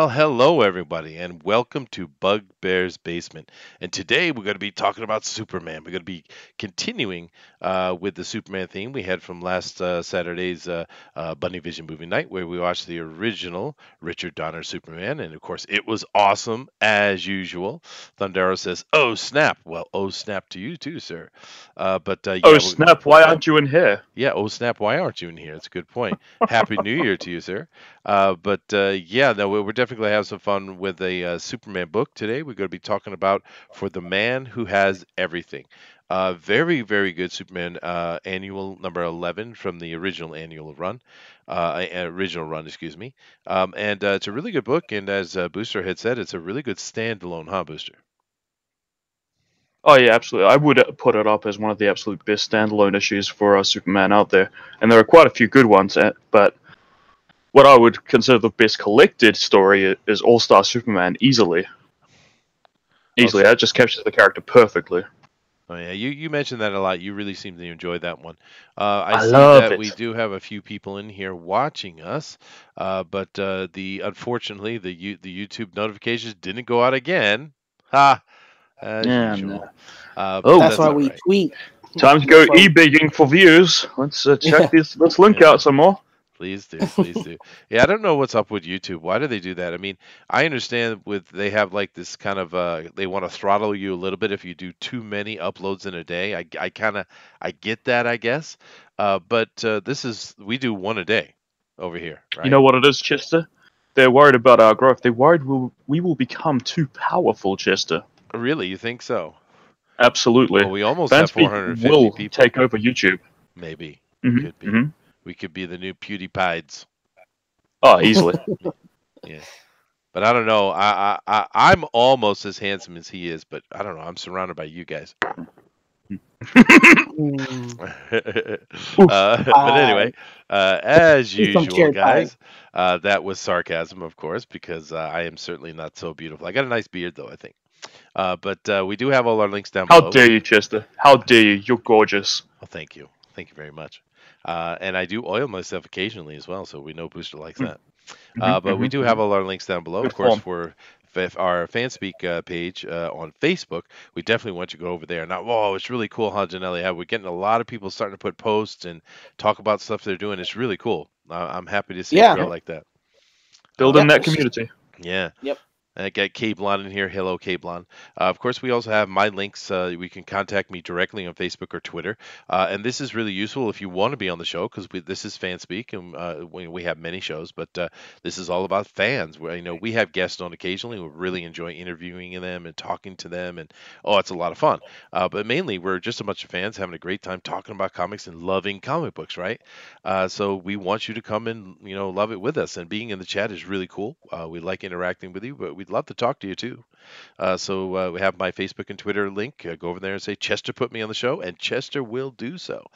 Well, hello everybody, and welcome to Bugbear's Basement. And today we're going to be talking about Superman. We're going to be continuing with the Superman theme we had from last Saturday's Bunny Vision movie night, where we watched the original Richard Donner Superman, and of course it was awesome as usual. Thundero says, "Oh snap!" Well, oh snap to you too, sir. Oh Yeah, snap! Why aren't you in here? yeah, oh snap, why aren't you in here? It's a good point. Happy New Year to you, sir. Yeah, no, we're definitely going to have some fun with a Superman book today. We're going to be talking about For the Man Who Has Everything. Very, very good Superman annual number 11 from the original annual run. Original run, excuse me. And It's a really good book, and as Booster had said, it's a really good standalone, huh, Booster? Oh yeah, absolutely. I would put it up as one of the absolute best standalone issues for Superman out there, and there are quite a few good ones. But what I would consider the best collected story is All Star Superman easily. Easily, that just captures the character perfectly. Oh yeah, you mentioned that a lot. You really seem to enjoy that one. I I see love that we it. do have a few people in here watching us, but the unfortunately the YouTube notifications didn't go out again. Ha, as Yeah, usual. no. But Oh, That's that's why all we right. tweet. time to go e-bigging for views. Let's check Yeah. this link Yeah. out some more. Please do, please do. Yeah, I don't know what's up with YouTube. Why do they do that? I mean, I understand with they have like this kind of they want to throttle you a little bit if you do too many uploads in a day. I kind of I get that, I guess. But this is we do one a day over here, You right? know what it is, Chester? They're worried about our growth. They're worried we will become too powerful, Chester. Really, you think so? Absolutely. Well, we almost have Fanspeak 450 will people. take over YouTube. Maybe we hmm could be. hmm We could be the new PewDiePies. Oh, easily. Yeah. But I don't know. I'm almost as handsome as he is, but I don't know. I'm surrounded by you guys. Mm, But anyway, as He's some usual, cherry pie. guys, that was sarcasm, of course, because I am certainly not so beautiful. I got a nice beard, though, I think. But we do have all our links down How below. dare you, Chester? How dare you? You're gorgeous. Well, thank you. Thank you very much. And I do oil myself occasionally as well, so we know Booster likes that. But we do have all our links down below, Good of course, form. for our Fanspeak page on Facebook. We definitely want you to go over there. Now, whoa, it's really cool, huh, Janelle? Yeah, we're getting a lot of people starting to put posts and talk about stuff they're doing. It's really cool. I'm happy to see it Yeah. grow like that. Building Yep. that community. Yeah. Yep. I got K-Blon in here. Hello, K-Blon. Of course, we also have my links. We can contact me directly on Facebook or Twitter. And this is really useful if you want to be on the show because this is Fanspeak, and we have many shows, but this is all about fans. We have guests on occasionally. We really enjoy interviewing them and talking to them, and it's a lot of fun. But mainly, we're just a bunch of fans having a great time talking about comics and loving comic books, right? So we want you to come and love it with us. And being in the chat is really cool. We like interacting with you, but we'd love to talk to you too. So we have my Facebook and Twitter link. Go over there and say, Chester put me on the show, and Chester will do so.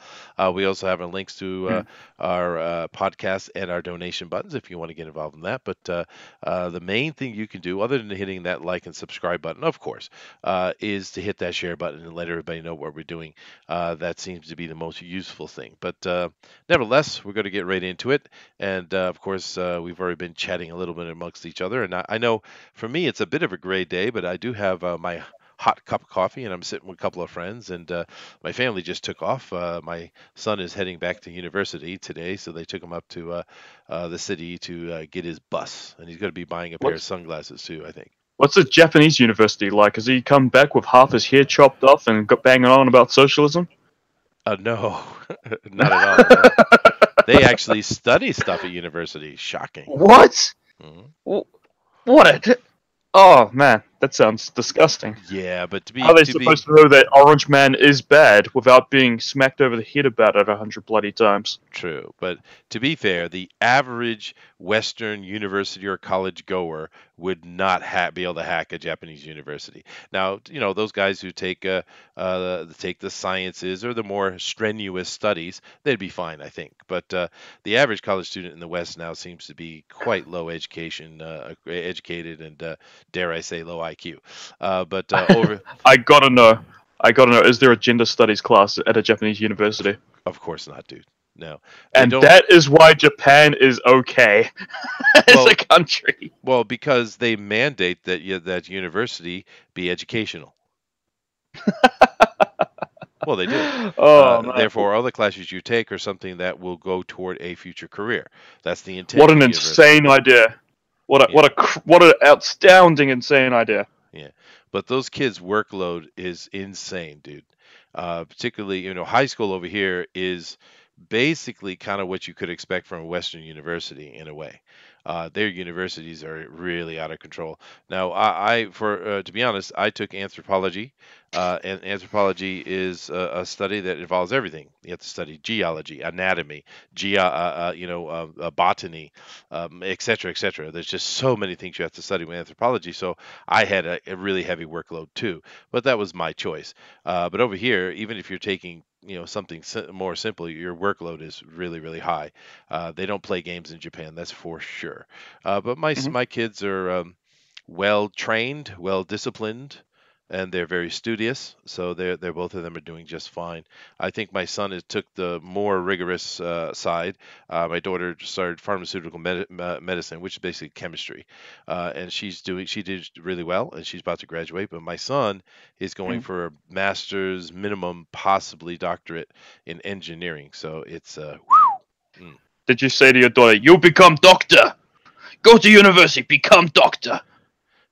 We also have links to our podcast and our donation buttons if you want to get involved in that. But the main thing you can do, other than hitting that like and subscribe button, of course, is to hit that share button and let everybody know what we're doing. That seems to be the most useful thing. But nevertheless, we're going to get right into it. And of course, we've already been chatting a little bit amongst each other. And I know for me, it's a bit of a gray day, but I do have my hot cup of coffee, and I'm sitting with a couple of friends, and my family just took off. My son is heading back to university today, so they took him up to the city to get his bus, and he's going to be buying a pair of What's sunglasses too, I think. what's the Japanese university like? Has he come back with half his hair chopped off and got banging on about socialism? No, not at all. No. They actually study stuff at university. Shocking. What? Mhm. What? Oh man, that sounds disgusting. Yeah, but to How are be they supposed to know that Orange Man is bad without being smacked over the head about it 100 bloody times? true, but to be fair, the average Western university or college goer would not be able to hack a Japanese university. Now, those guys who take the sciences or the more strenuous studies, they'd be fine, I think. But the average college student in the West now seems to be quite low educated, and dare I say, low IQ. But over, I gotta know. Is there a gender studies class at a Japanese university? of course not, dude. No, they And don't. that is why Japan is okay as a Well, country. well, because they mandate that that university be educational. Well, they do. Oh man, Therefore, all the classes you take are something that will go toward a future career. That's the what intent an of university. insane idea! Yeah, What an astounding, insane idea. yeah. But those kids' workload is insane, dude. Particularly, high school over here is basically kind of what you could expect from a Western university in a way. Their universities are really out of control. Now, for to be honest, I took anthropology, and anthropology is a study that involves everything. You have to study geology, anatomy, botany, et cetera, et cetera. There's just so many things you have to study with anthropology. So I had a really heavy workload too, but that was my choice. But over here, even if you're taking something more simple, your workload is really really high. They don't play games in Japan, that's for sure. But Hmm. my kids are well trained, well disciplined, and they're very studious. So they're both of them are doing just fine. I think my son took the more rigorous side. My daughter started pharmaceutical medicine, which is basically chemistry, and she did really well, and she's about to graduate. But my son is going for a master's minimum, possibly doctorate in engineering. So it's mm. Did you say to your daughter, "You become doctor, go to university, become doctor"?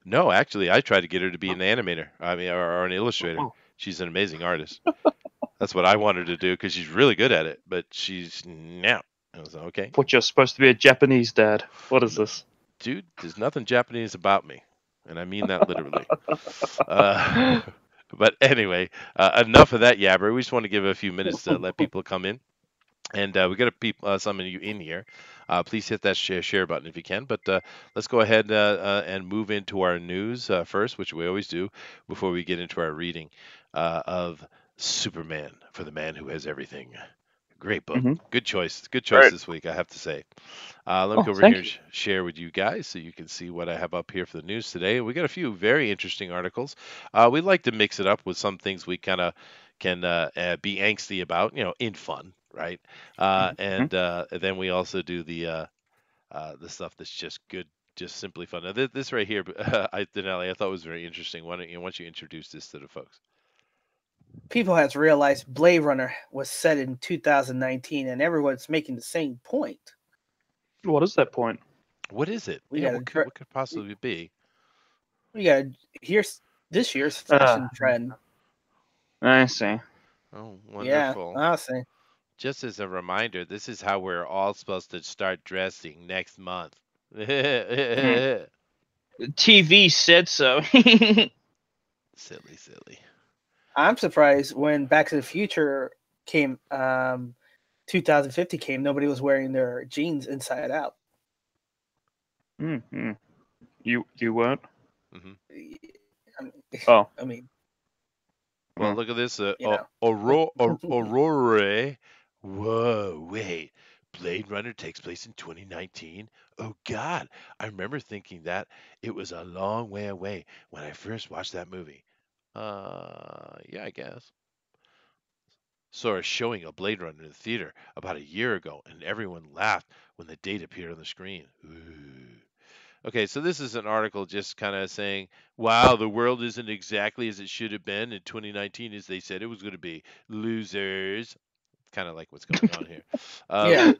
No, actually, I tried to get her to be an animator. I mean, or an illustrator. Oh, She's an amazing artist. That's what I wanted to do because she's really good at it. But she's no. I was like, okay, what you're supposed to be a Japanese dad? What is no, this? dude. There's nothing Japanese about me, and I mean that literally. Uh, but anyway, enough of that yabber. We just want to give a few minutes to let people come in. And we got some of you in here. Please hit that share button if you can. But let's go ahead and move into our news first, which we always do before we get into our reading of Superman for the Man Who Has Everything. Great book. Hmm. Good choice. Good choice Right. this week, I have to say. Let me Oh, go over here thank and you. share with you guys so you can see what I have up here for the news today. We got a few very interesting articles. We like to mix it up with some things we kind of can be angsty about, in fun, right? Mhm. And then we also do the stuff that's just good, just simply fun. Now, this right here, Denali, I thought was very interesting. Why don't you introduce this to the folks? People have realized Blade Runner was set in 2019, and everyone's making the same point. What is that point? What is it? We Yeah, got what could possibly be? we got here's this year's Uh, fashion trend. I see. Oh, Yeah, wonderful. honestly. Just as a remander, this is how we're all supposed to start dressing next month. Hmm. Silly, TV said so. silly. I'm surprised when Back to the Future came, 2050 came, nobody was wearing their jeans inside out. Hmm. You weren't? Hmm. I mean, Oh. I mean, Well, look at this. you know, Aurora. Whoa, wait. Blade Runner takes place in 2019? Oh, God. I remember thinking that it was a long way away when I first watched that movie. Yeah, I guess. Saw a showing of Blade Runner in the theater about a year ago, and everyone laughed when the date appeared on the screen. Ooh. Okay, so this is an article just kind of saying, wow, the world isn't exactly as it should have been in 2019 as they said it was going to be. Losers. Kind of like what's going on here. Um, yeah.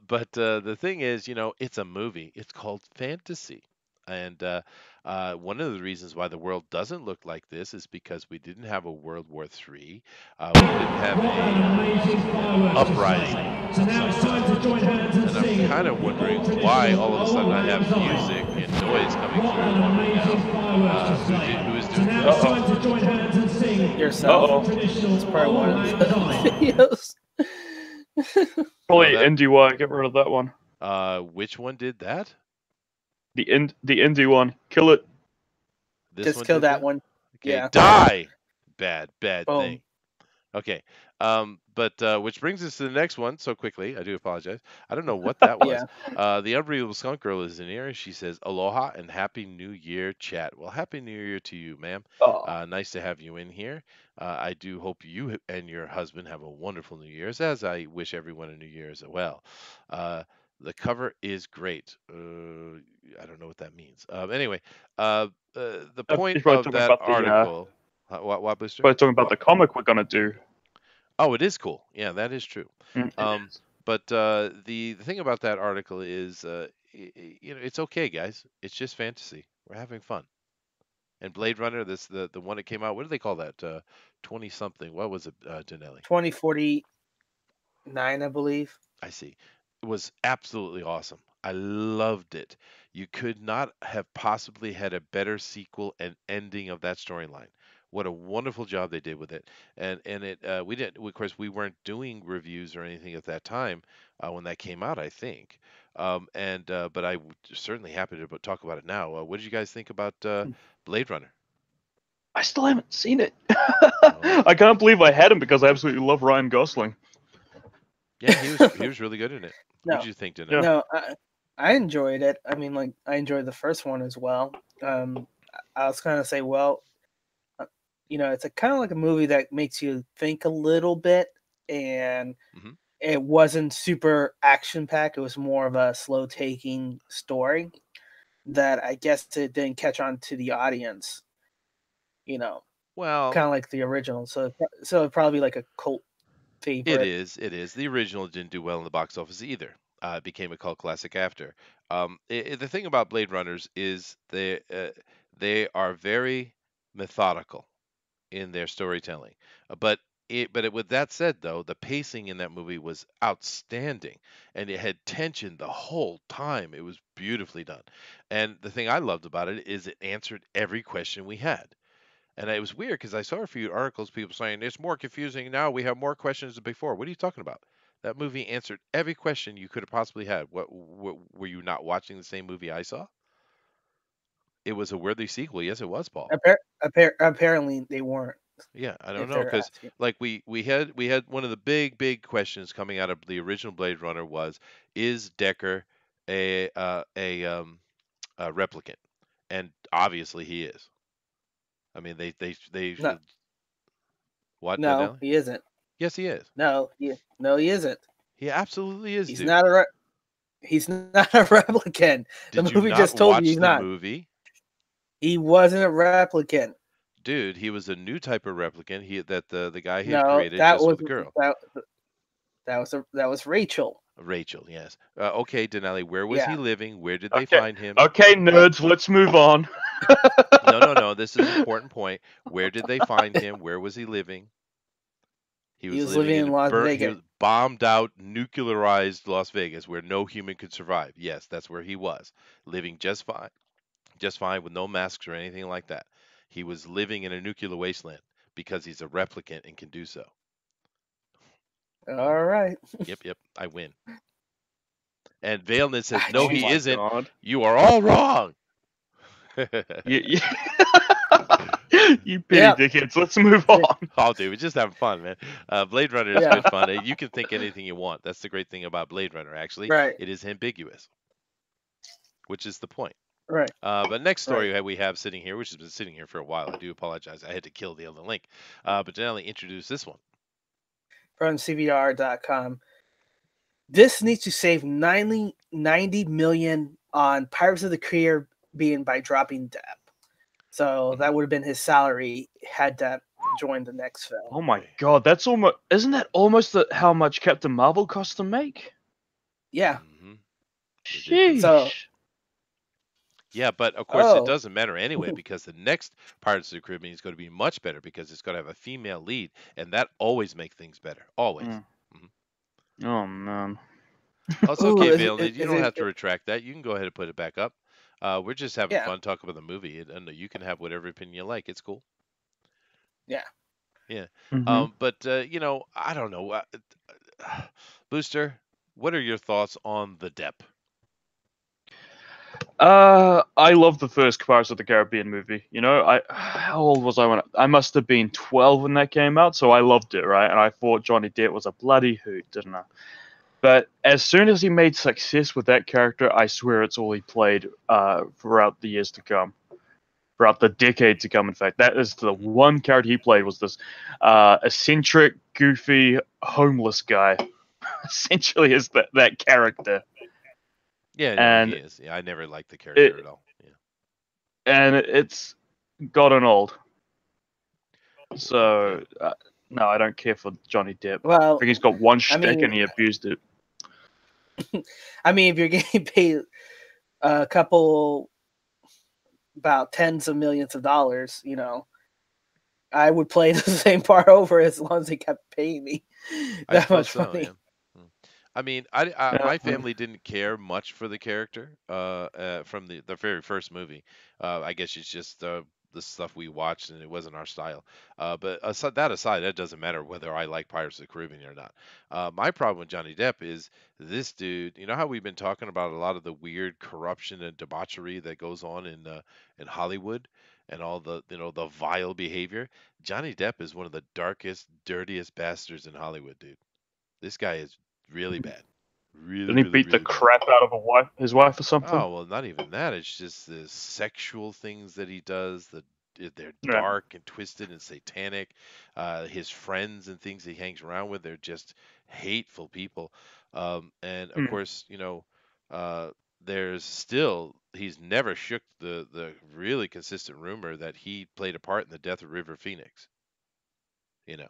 but the thing is, it's a movie. It's called fantasy. And one of the reasons why the world doesn't look like this is because we didn't have a World War III. We didn't have a uprising So of now some it's time kind. to join hands and And I'm sing kind of all wondering why tradition, all of a sudden all I have world music time. and noise coming What through an on me now. amazing fireworks display. Who is So doing now that? it's Uh-oh. time to join hands and sing Yourself. all Uh-oh. It's traditional, probably all one of lang the syne. videos. Oh, Probably that. indie Y. Get rid of that one. Which one did that? The indie one. Kill it. This Just one kill did that that. one. Okay, Yeah. die. Bad Boom. thing. Okay. But which brings us to the next one so quickly. I do apologize. I don't know what that was. Yeah. The Unbelievable Skunk Girl is in here. She says, "Aloha and Happy New Year, chat." Well, Happy New Year to you, ma'am. Oh, Nice to have you in here. I do hope you and your husband have a wonderful New Year's, as I wish everyone a New Year as well. Uh, the cover is great. I don't know what that means. Anyway, the point he's probably of talking that about the article. What, Booster? probably talking about the comic we're gonna do. Oh, it is cool. Yeah, that is true. It Um, is. but the thing about that article is, it's okay, guys. It's just fantasy. We're having fun. And Blade Runner, this the one that came out. What do they call that? 20 something. What was it, Danelli? 2049, I believe. I see. It was absolutely awesome. I loved it. You could not have possibly had a better sequel and ending of that storyline. What a wonderful job they did with it. And it we didn't of course we weren't doing reviews or anything at that time when that came out, I think. And but certainly happy to talk about it now. What did you guys think about Blade Runner? I still haven't seen it. Oh, I can't believe I had him because I absolutely love Ryan Gosling. yeah, he was really good in it. What did No, you think, Danelli? Yeah. no, I enjoyed it. I mean, like, I enjoyed the first one as well. I was kind of say, well, uh, it's a kind of like a movie that makes you think a little bit, and Hmm. it wasn't super action packed. It was more of a slow taking story that I guess it didn't catch on to the audience. You know, Well, kind of like the original. So it'd probably be like a cult it favorite. is. It is. The original didn't do well in the box office either. It became a cult classic after. The thing about Blade Runners is they are very methodical in their storytelling. With that said, though, the pacing in that movie was outstanding, and it had tension the whole time. It was beautifully done. And the thing I loved about it is it answered every question we had. And it was weird because I saw a few articles, people saying it's more confusing now. We have more questions than before. What are you talking about? That movie answered every question you could have possibly had. What were you not watching the same movie I saw? It was a worthy sequel. Yes, it was, Paul. Apparently, they weren't. Yeah, I don't If know they're because asking, like we had one of the big questions coming out of the original Blade Runner was, is Decker a replicant? And obviously he is. I mean they no, what, no, Danelli? he isn't. Yes, he is. No, he isn't. He absolutely is, He's dude. not he's not a replicant. The Did you movie not just told you watch he's the not. movie? He wasn't a replicant. Dude, he was a new type of replicant that the guy he had No, created just with a girl. that was Rachel. Rachel, yes. Okay, Denali, where was he Yeah. living? Where did they Okay. find him? Okay, nerds, let's move on. No, no, no. This is an important point. Where did they find him? Where was he living? He He was was living living in in Las he Vegas. was bombed out, nuclearized Las Vegas, where no human could survive. Yes, that's where he was, living just fine with no masks or anything like that. He was living in a nuclear wasteland because he's a replicant and can do so. All right. Yep, yep, I win. And Valentin says, no, Oh he my isn't. god. You are all wrong. You, you pity Yeah. dickheads. Let's move on. Oh, dude, we're just having fun, man. Blade Runner is Yeah. good fun. You can think anything you want. That's the great thing about Blade Runner, actually. Right. It is ambiguous, which is the point. Right. But next Right. story we have sitting here, which has been sitting here for a while. I do apologize. I had to kill the other link. But Janelle, introduce this one. From CBR.com. This needs to save 90 million on Pirates of the Caribbean by dropping Depp. So that would have been his salary had Depp joined the next film. Oh my god, that's almost. Isn't that almost how much Captain Marvel cost to make? Yeah. Mm-hmm. Sheesh. So Yeah, but of course it Oh. doesn't matter anyway because the next Pirates of the Caribbean is going to be much better because it's going to have a female lead, and that always makes things better. Always. Mm. Oh man. Oh, it's Ooh, okay, is Valen. it- You is don't it- have to retract that. You can go ahead and put it back up. We're just having Yeah. fun talking about the movie, and you can have whatever opinion you like. It's cool. Yeah. Yeah. Mhm. But I don't know. Booster, what are your thoughts on the Depp? I love the first Pirates of the Caribbean movie. You know, how old was I when I must have been 12 when that came out, so I loved it, right? And I thought Johnny Depp was a bloody hoot, didn't I? But as soon as he made success with that character, I swear it's all he played throughout the years to come, throughout the decade to come. In fact, that is the one character he played was this eccentric, goofy, homeless guy. Essentially, is that character, Yeah, no, he and is. Yeah, I never liked the character it at all. Yeah. and it's gotten old. Yeah. So no, I don't care for Johnny Depp. I Well, think he's got one I shtick and mean, he abused it. if you're getting paid a couple, about tens of millions of dollars, I would play the same part over as long as they kept paying me I that suppose much so, money. yeah. Mm. I mean, Yeah. my family didn't care much for the character from the very first movie. I guess it's just the stuff we watched and it wasn't our style. But aside, that doesn't matter whether I like Pirates of the Caribbean or not. My problem with Johnny Depp is this dude. You know how we've been talking about a lot of the weird corruption and debauchery that goes on in Hollywood and all the the vile behavior. Johnny Depp is one of the darkest, dirtiest bastards in Hollywood, dude. This guy is really bad. Really, Didn't he really, beat the really bad. crap out of his wife or something? Oh, well, not even that. It's just the sexual things that he does. They're Yeah. dark and twisted and satanic. His friends and things he hangs around with, they're just hateful people. And of Mm. course, uh, there's still he's never shook the really consistent rumor that he played a part in the death of River Phoenix. You know.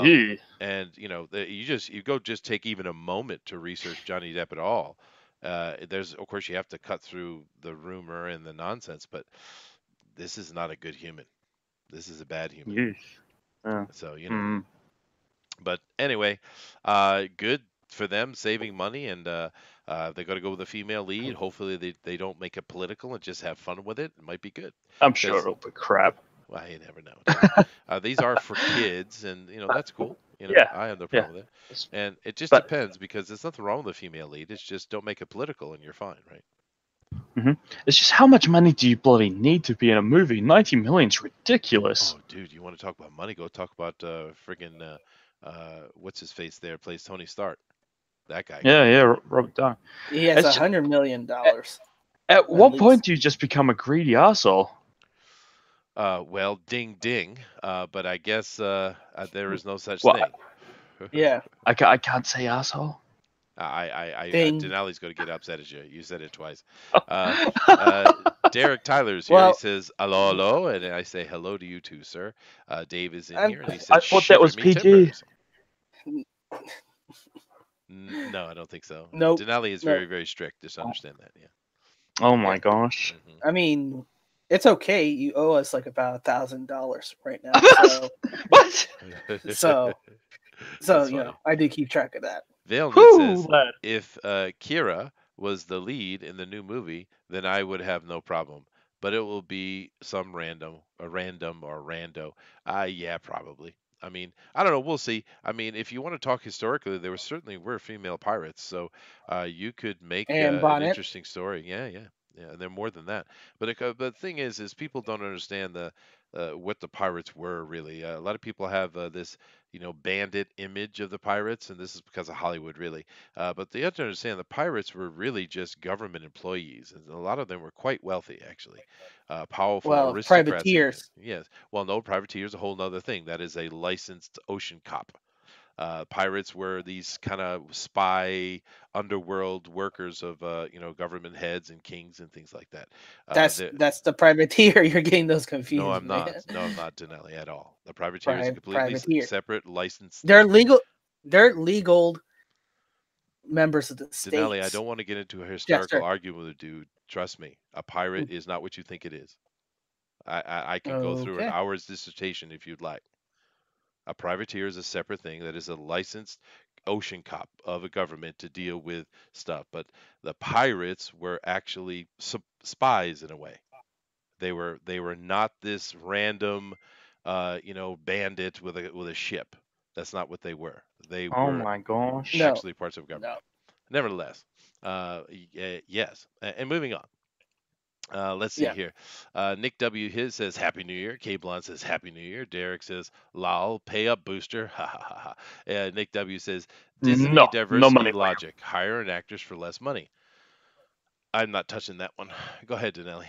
Yeah. And you go just take even a moment to research Johnny Depp at all. There's of course you have to cut through the rumor and the nonsense, but this is not a good human. This is a bad human. Yeah. Yeah. So Mm. but anyway, good for them saving money, and they got to go with a female lead. Hopefully they don't make it political and just have fun with it. It might be good I'm sure because it'll be crap. well, you never know. These are for kids, and that's cool. Yeah. I have no Yeah. problem with it. And it just But depends because there's nothing wrong with the female lead. It's just don't make it political, and you're fine, right? it's just how much money do you bloody need to be in a movie? 90 million's ridiculous. Oh, dude, you want to talk about money? Go talk about friggin' what's his face there plays Tony Stark. That guy got Yeah, money. yeah, Robert Downey. He has It's $100 million. At At what point least. do you just become a greedy asshole? Well, ding ding. But I guess there is no such Well, thing. Yeah. I can't say asshole. Ding. Denali's going to get upset at you. You said it twice. Derek Tyler's here. He Well, says hello, hello, and I say hello to you too, sir. Dave is in I'm- here, and he I says thought that was shiver me PG. timbers. No, I don't think so. Nope. Denali is No. very, very strict. Just understand that. Yeah. Oh my gosh. It's okay. You owe us like about $1,000 right now. What? So That's funny. I do keep track of that. Vailnut Whew, says lad. if Kira was the lead in the new movie, then I would have no problem. But it will be some a random or rando. Yeah, probably. I mean, I don't know. We'll see. I mean, if you want to talk historically, there certainly were female pirates, so you could make And an Bonnet. interesting story. Yeah, yeah, yeah. And they're more than that. But the thing is people don't understand the what the pirates were really. A lot of people have this bandit image of the pirates, and this is because of Hollywood, really. But they have to understand the pirates were really just government employees, and a lot of them were quite wealthy, actually. Powerful Well, aristocrats, even. privateers. Yes. Well, no, privateer is a whole nother thing. That is a licensed ocean cop. Pirates were these kind of spy underworld workers of government heads and kings and things like that. That's the privateer. You're getting those No, confused, I'm man. not. No, I'm not Denali at all. The privateer is a completely Privateer. separate licensed They're thing. legal. They're legal members of the states. Denali, I don't want to get into a historical Jester. argument with a dude. Trust me, a pirate is not what you think it is. I can go through an Okay. hour's dissertation if you'd like. A privateer is a separate thing that is a licensed ocean cop of a government to deal with stuff. But the pirates were actually spies in a way. They were not this random, bandit with a ship. That's not what they were. They Oh were my gosh. actually parts of government. No. Nevertheless, yes. And moving on. Let's see Yeah. here. Nick W. His says Happy New Year. K Blonde says Happy New Year. Derek says lol, pay up booster. Ha ha ha ha. Nick W. says Disney No, no diversity money for you. logic. Hire an actress for less money. I'm not touching that one. Go ahead, Denelli.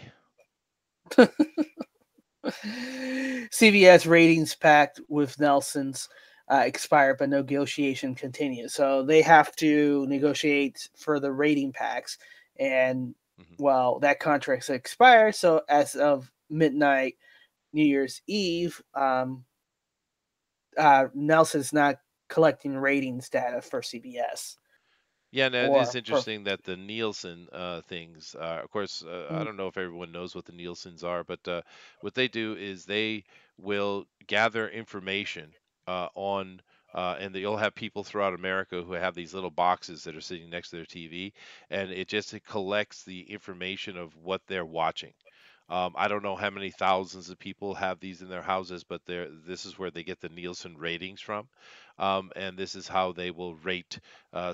CVS ratings pact with Nelson's expired, but negotiation continues. So they have to negotiate for the rating packs, and Mhm. well, that contract's expired. So as of midnight, New Year's Eve, Nelson's not collecting ratings data for CBS Yeah, no, it is or for. interesting that the Nielsen things. Of course, I Mm, don't know if everyone knows what the Nielsen's are, but what they do is they will gather information on, and you'll have people throughout America who have these little boxes that are sitting next to their TV, and it collects the information of what they're watching. I don't know how many thousands of people have these in their houses, but this is where they get the Nielsen ratings from, and this is how they will rate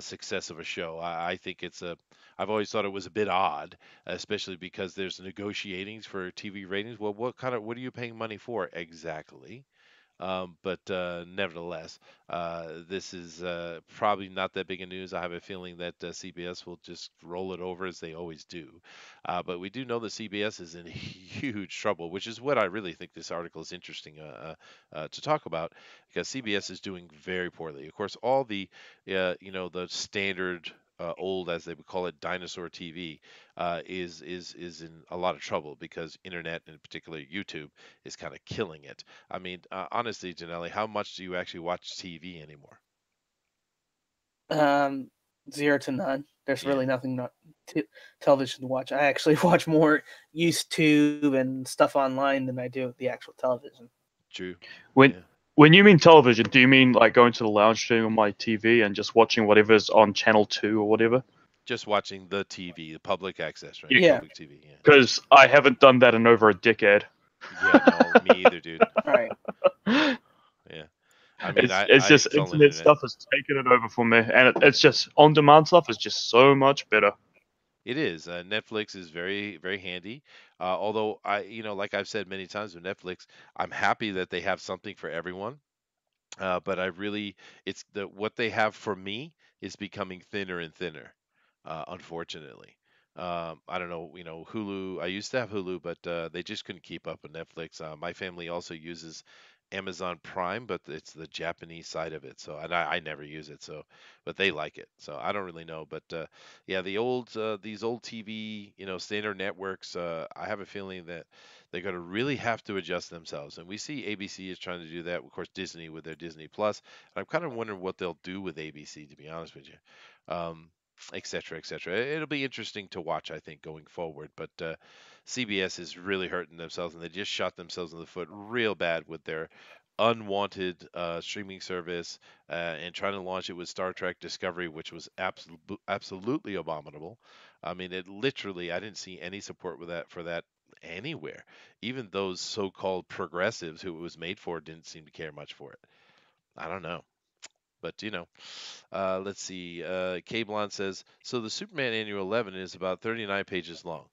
success of a show. I think I've always thought it was a bit odd, especially because there's negotiatings for TV ratings. Well, what are you paying money for exactly? But nevertheless, this is probably not that big of news. I have a feeling that CBS will just roll it over as they always do. But we do know that CBS is in huge trouble, which is what I really think this article is interesting to talk about, because CBS is doing very poorly. Of course, all the standard. Old, as they would call it, dinosaur TV is in a lot of trouble because internet, and in particular YouTube, is kind of killing it. I mean, honestly, Janelle, how much do you actually watch TV anymore? um, zero to none. There's Yeah, really nothing not television to watch. I actually watch more YouTube and stuff online than I do the actual television. true. When Yeah, when you mean television, do you mean like going to the lounge stream on my TV and just watching whatever's on channel 2 or whatever? just watching the TV, the public access, right? Yeah, The Yeah. public TV. Yeah. because I haven't done that in over a decade. Yeah, no, me either, dude. All right. Yeah. I mean, It's I it's I just install internet internet. stuff has taken it over for me, and it's just on demand stuff is just so much better. It is. Netflix is very, very handy. Although like I've said many times with Netflix, I'm happy that they have something for everyone. But it's what they have for me is becoming thinner and thinner, unfortunately. I don't know, Hulu. I used to have Hulu, but they just couldn't keep up with Netflix. My family also uses Amazon Prime, but it's the Japanese side of it. So, and I never use it. So, but they like it. So I don't really know. But yeah, these old TV, standard networks. I have a feeling that they're going to really have to adjust themselves. And we see ABC is trying to do that. Of course, Disney with their Disney Plus. And I'm kind of wondering what they'll do with ABC, to be honest with you, et cetera, et cetera. It'll be interesting to watch, I think, going forward. But CBS is really hurting themselves, and they just shot themselves in the foot real bad with their unwanted streaming service and trying to launch it with Star Trek Discovery, which was absolutely abominable. I mean, I didn't see any support with that for that anywhere. Even those so-called progressives who it was made for didn't seem to care much for it. I don't know. But let's see. K says so. The Superman Annual 11 is about 39 pages long,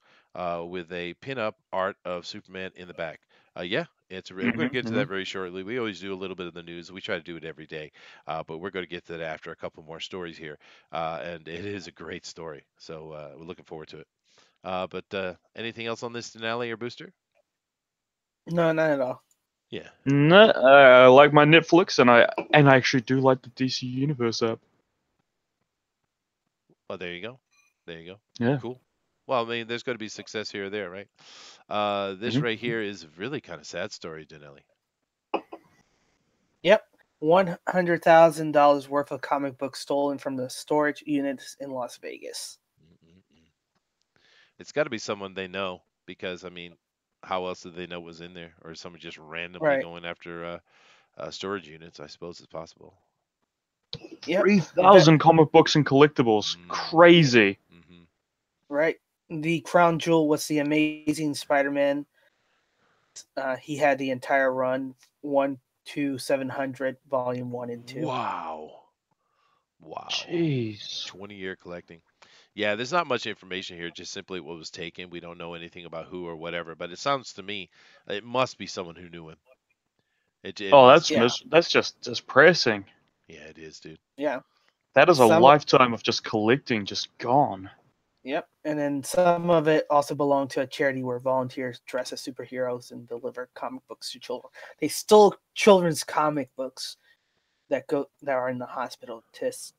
with a pin-up art of Superman in the back. Yeah, we're going to get to Hmm. that very shortly. We always do a little bit of the news. We try to do it every day, but we're going to get to that after a couple more stories here, and it is a great story. So we're looking forward to it. But anything else on this, Denali or Booster? No, not at all. Yeah. No, I like my Netflix, and I actually do like the DC Universe app. Well, there you go. There you go. Yeah. Cool. Well, I mean, there's going to be success here or there, right? This Hmm. right here is really kind of sad story, Denelli. Yep. $100,000 worth of comic books stolen from the storage units in Las Vegas. Mm-mm-mm. It's got to be someone they know because, I mean, how else did they know was in there? Or someone just randomly Right. going after storage units, I suppose it's possible. Yep. Three That thousand comic books and collectibles. Crazy. Mm-hmm. right. The crown jewel was the Amazing Spider-Man. He had the entire run, 1 to 700, volume 1 and 2. Wow. Wow. Jeez. 20-year collecting. Yeah, there's not much information here, just simply what was taken. We don't know anything about who or whatever, but it sounds to me it must be someone who knew him. It Oh, must. Yeah, that's just depressing. Yeah, it is, dude. yeah. That is a Some, lifetime of just collecting, just gone. yep. And then some of it also belonged to a charity where volunteers dress as superheroes and deliver comic books to children. They stole children's comic books that are in the hospital. Tisk,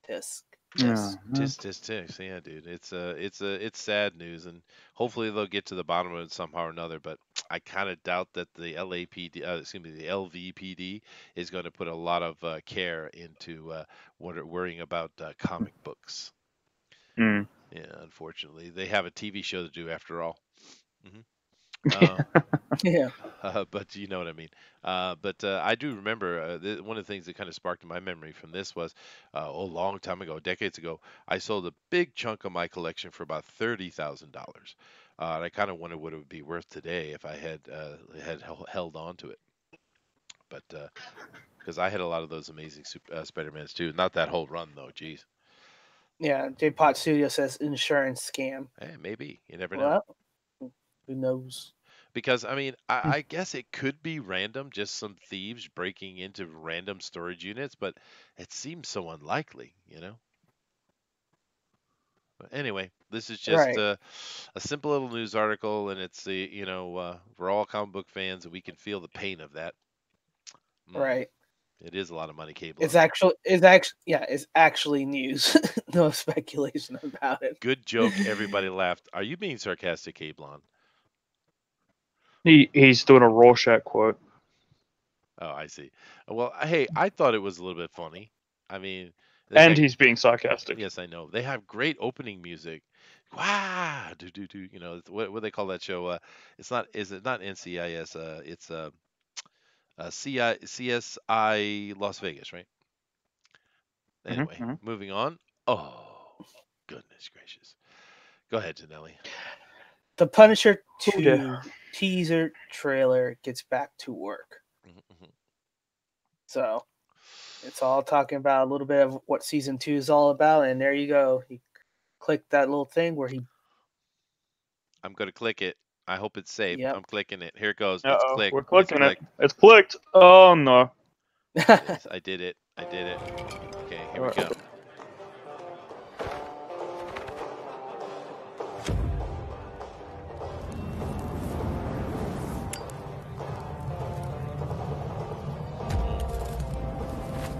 tisk, tisk. Yeah. Tisk. Yeah, dude. It's sad news, and hopefully they'll get to the bottom of it somehow or another. But I kind of doubt that the the LVPD is going to put a lot of care into worrying about comic books. Mm. Yeah, unfortunately, they have a TV show to do after all. Hmm. Uh, Yeah, but you know what I mean. But I do remember one of the things that kind of sparked in my memory from this was, a long time ago, decades ago, I sold a big chunk of my collection for about $30,000. And I kind of wonder what it would be worth today if I held on to it. But because I had a lot of those amazing Spider-Mans too. Not that whole run though. Geez. yeah. J Pot Studio says insurance scam. Maybe you never know. Well, who knows? Because I mean, I guess it could be random, just some thieves breaking into random storage units, but it seems so unlikely. But anyway, this is just Right, a simple little news article, and it's the we're all comic book fans, and we can feel the pain of that. Mm, right. it is a lot of money, Cable. It's actually news. No speculation about it. Good joke. Everybody laughed. Are you being sarcastic, Cablon? He's doing a Rorschach quote. Oh, I see. Well, hey, I thought it was a little bit funny. I mean, they And got he's being sarcastic. yes, I know. They have great opening music. Wow, do do do. What do they call that show? It's not. Is it not NCIS? It's CSI Las Vegas, right? Anyway, Mm-hmm. moving on. Oh, goodness gracious. Go ahead, Janelli. The Punisher Oh dear. 2 teaser trailer gets back to work. Mhm. So it's all talking about a little bit of what season 2 is all about, and there you go. He clicked that little thing where he. I'm gonna click it. I hope it's safe. Yep. I'm clicking it. Here it goes. It's Uh-oh, clicked. we're It's clicking it. clicked. It's clicked. Oh no. Yes, I did it. I did it. Okay, here we go.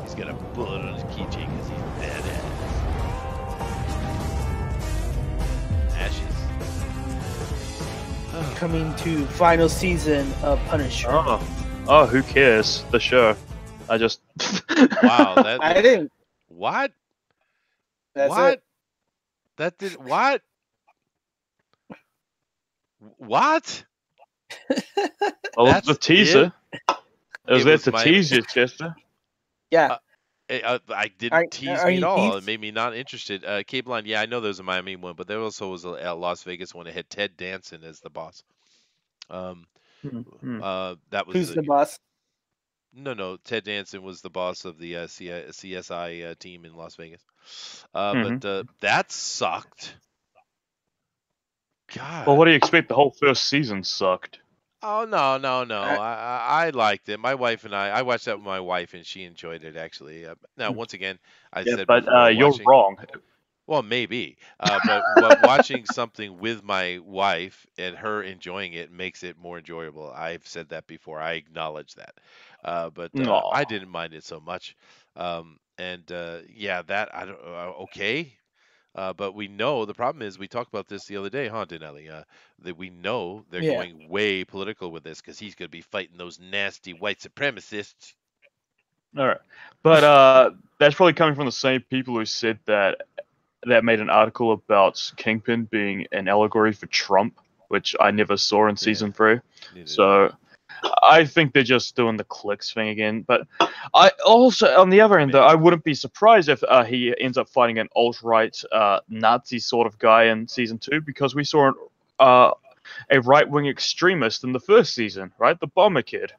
He's got a bullet on his keychain because he's badass. Ashes. Coming to final season of Punisher. Oh, who cares? The show. I just. Wow, I didn't. what? That's What? it. That did what? What? Oh, That's the teaser. It was It there was to my- tease you, Chester. Yeah. I didn't Are- tease are me at you all. It teased? made me not interested. Cape Line, yeah, I know there's a Miami one, but there also was a Las Vegas one. It had Ted Danson as the boss. That was Who's the boss? no. Ted Danson was the boss of the CSI team in Las Vegas. Mhm. But that sucked. God. Well, what do you expect? The whole first season sucked. Oh no. I- I liked it. My wife and I watched that with my wife, and she enjoyed it actually. Now, once again, I Yeah, said but before you're watching. wrong. Well, maybe, but watching something with my wife and her enjoying it makes it more enjoyable. I've said that before. I acknowledge that, but Aw. I didn't mind it so much. And yeah, that I don't. Okay, but we know the problem is we talked about this the other day, huh, Denelli? That we know they're Yeah. going way political with this because he's going to be fighting those nasty white supremacists. All right, but that's probably coming from the same people who said that made an article about Kingpin being an allegory for Trump, which I never saw in season 3. Neither So I think they're just doing the clicks thing again. But I also, on the other end, though, I wouldn't be surprised if he ends up fighting an alt-right Nazi sort of guy in season 2, because we saw a right-wing extremist in the first season, right? The bomber kid.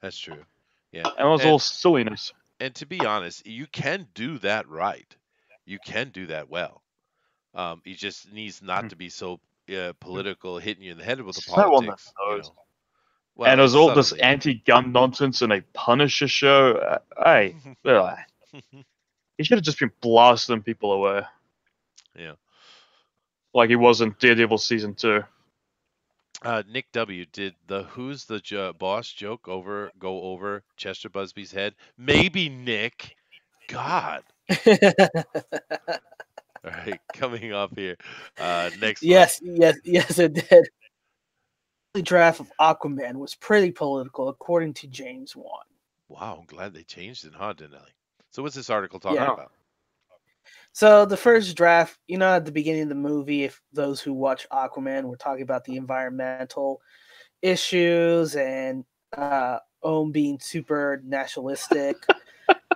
that's true. Yeah, And it was all silliness. and to be honest, you can do that right. You can do that well. He just needs not to be so political, hitting you in the head with the So on the politics. nose. Well, And there's it's all this subtly. anti-gun nonsense in a Punisher show. Hey, he should have just been blasting people away, Yeah. like he was in Daredevil season 2. Nick W. Did the "Who's the boss" joke go over Chester Busby's head? Maybe Nick. God. All right, coming up here. Next one. yes, it did. The draft of Aquaman was pretty political, according to James Wan. Wow, I'm glad they changed it, huh, Denelli? So what's this article talking Yeah. Oh. about? So the first draft, at the beginning of the movie, if those who watch Aquaman were talking about the environmental issues and Ohm being super nationalistic.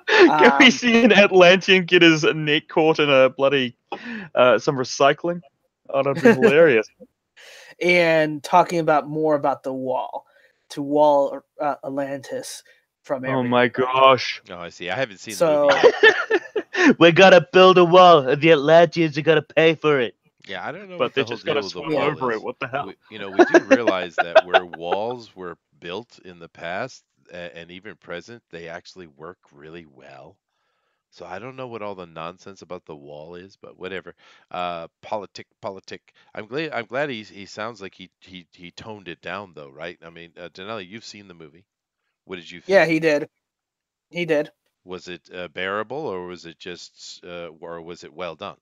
Can we see an Atlantean get his neck caught in a bloody some recycling? Oh, that'd be hilarious. And talking about more about the wall to wall Atlantis from Oh everyone. my gosh. Oh, I see. I haven't seen the So movie yet. We gotta build a wall, and the Atlanteans are gonna pay for it. Yeah, I don't know But what they the whole just gotta deal with the swim wall over is. it. What the hell? We do realize that where walls were built in the past and even present, they actually work really well. So I don't know what all the nonsense about the wall is, but whatever. Politic. I'm glad he sounds like he toned it down though, right? I mean, Denali, you've seen the movie. What did you yeah, think? he did. Was it bearable, or was it just, or was it well done?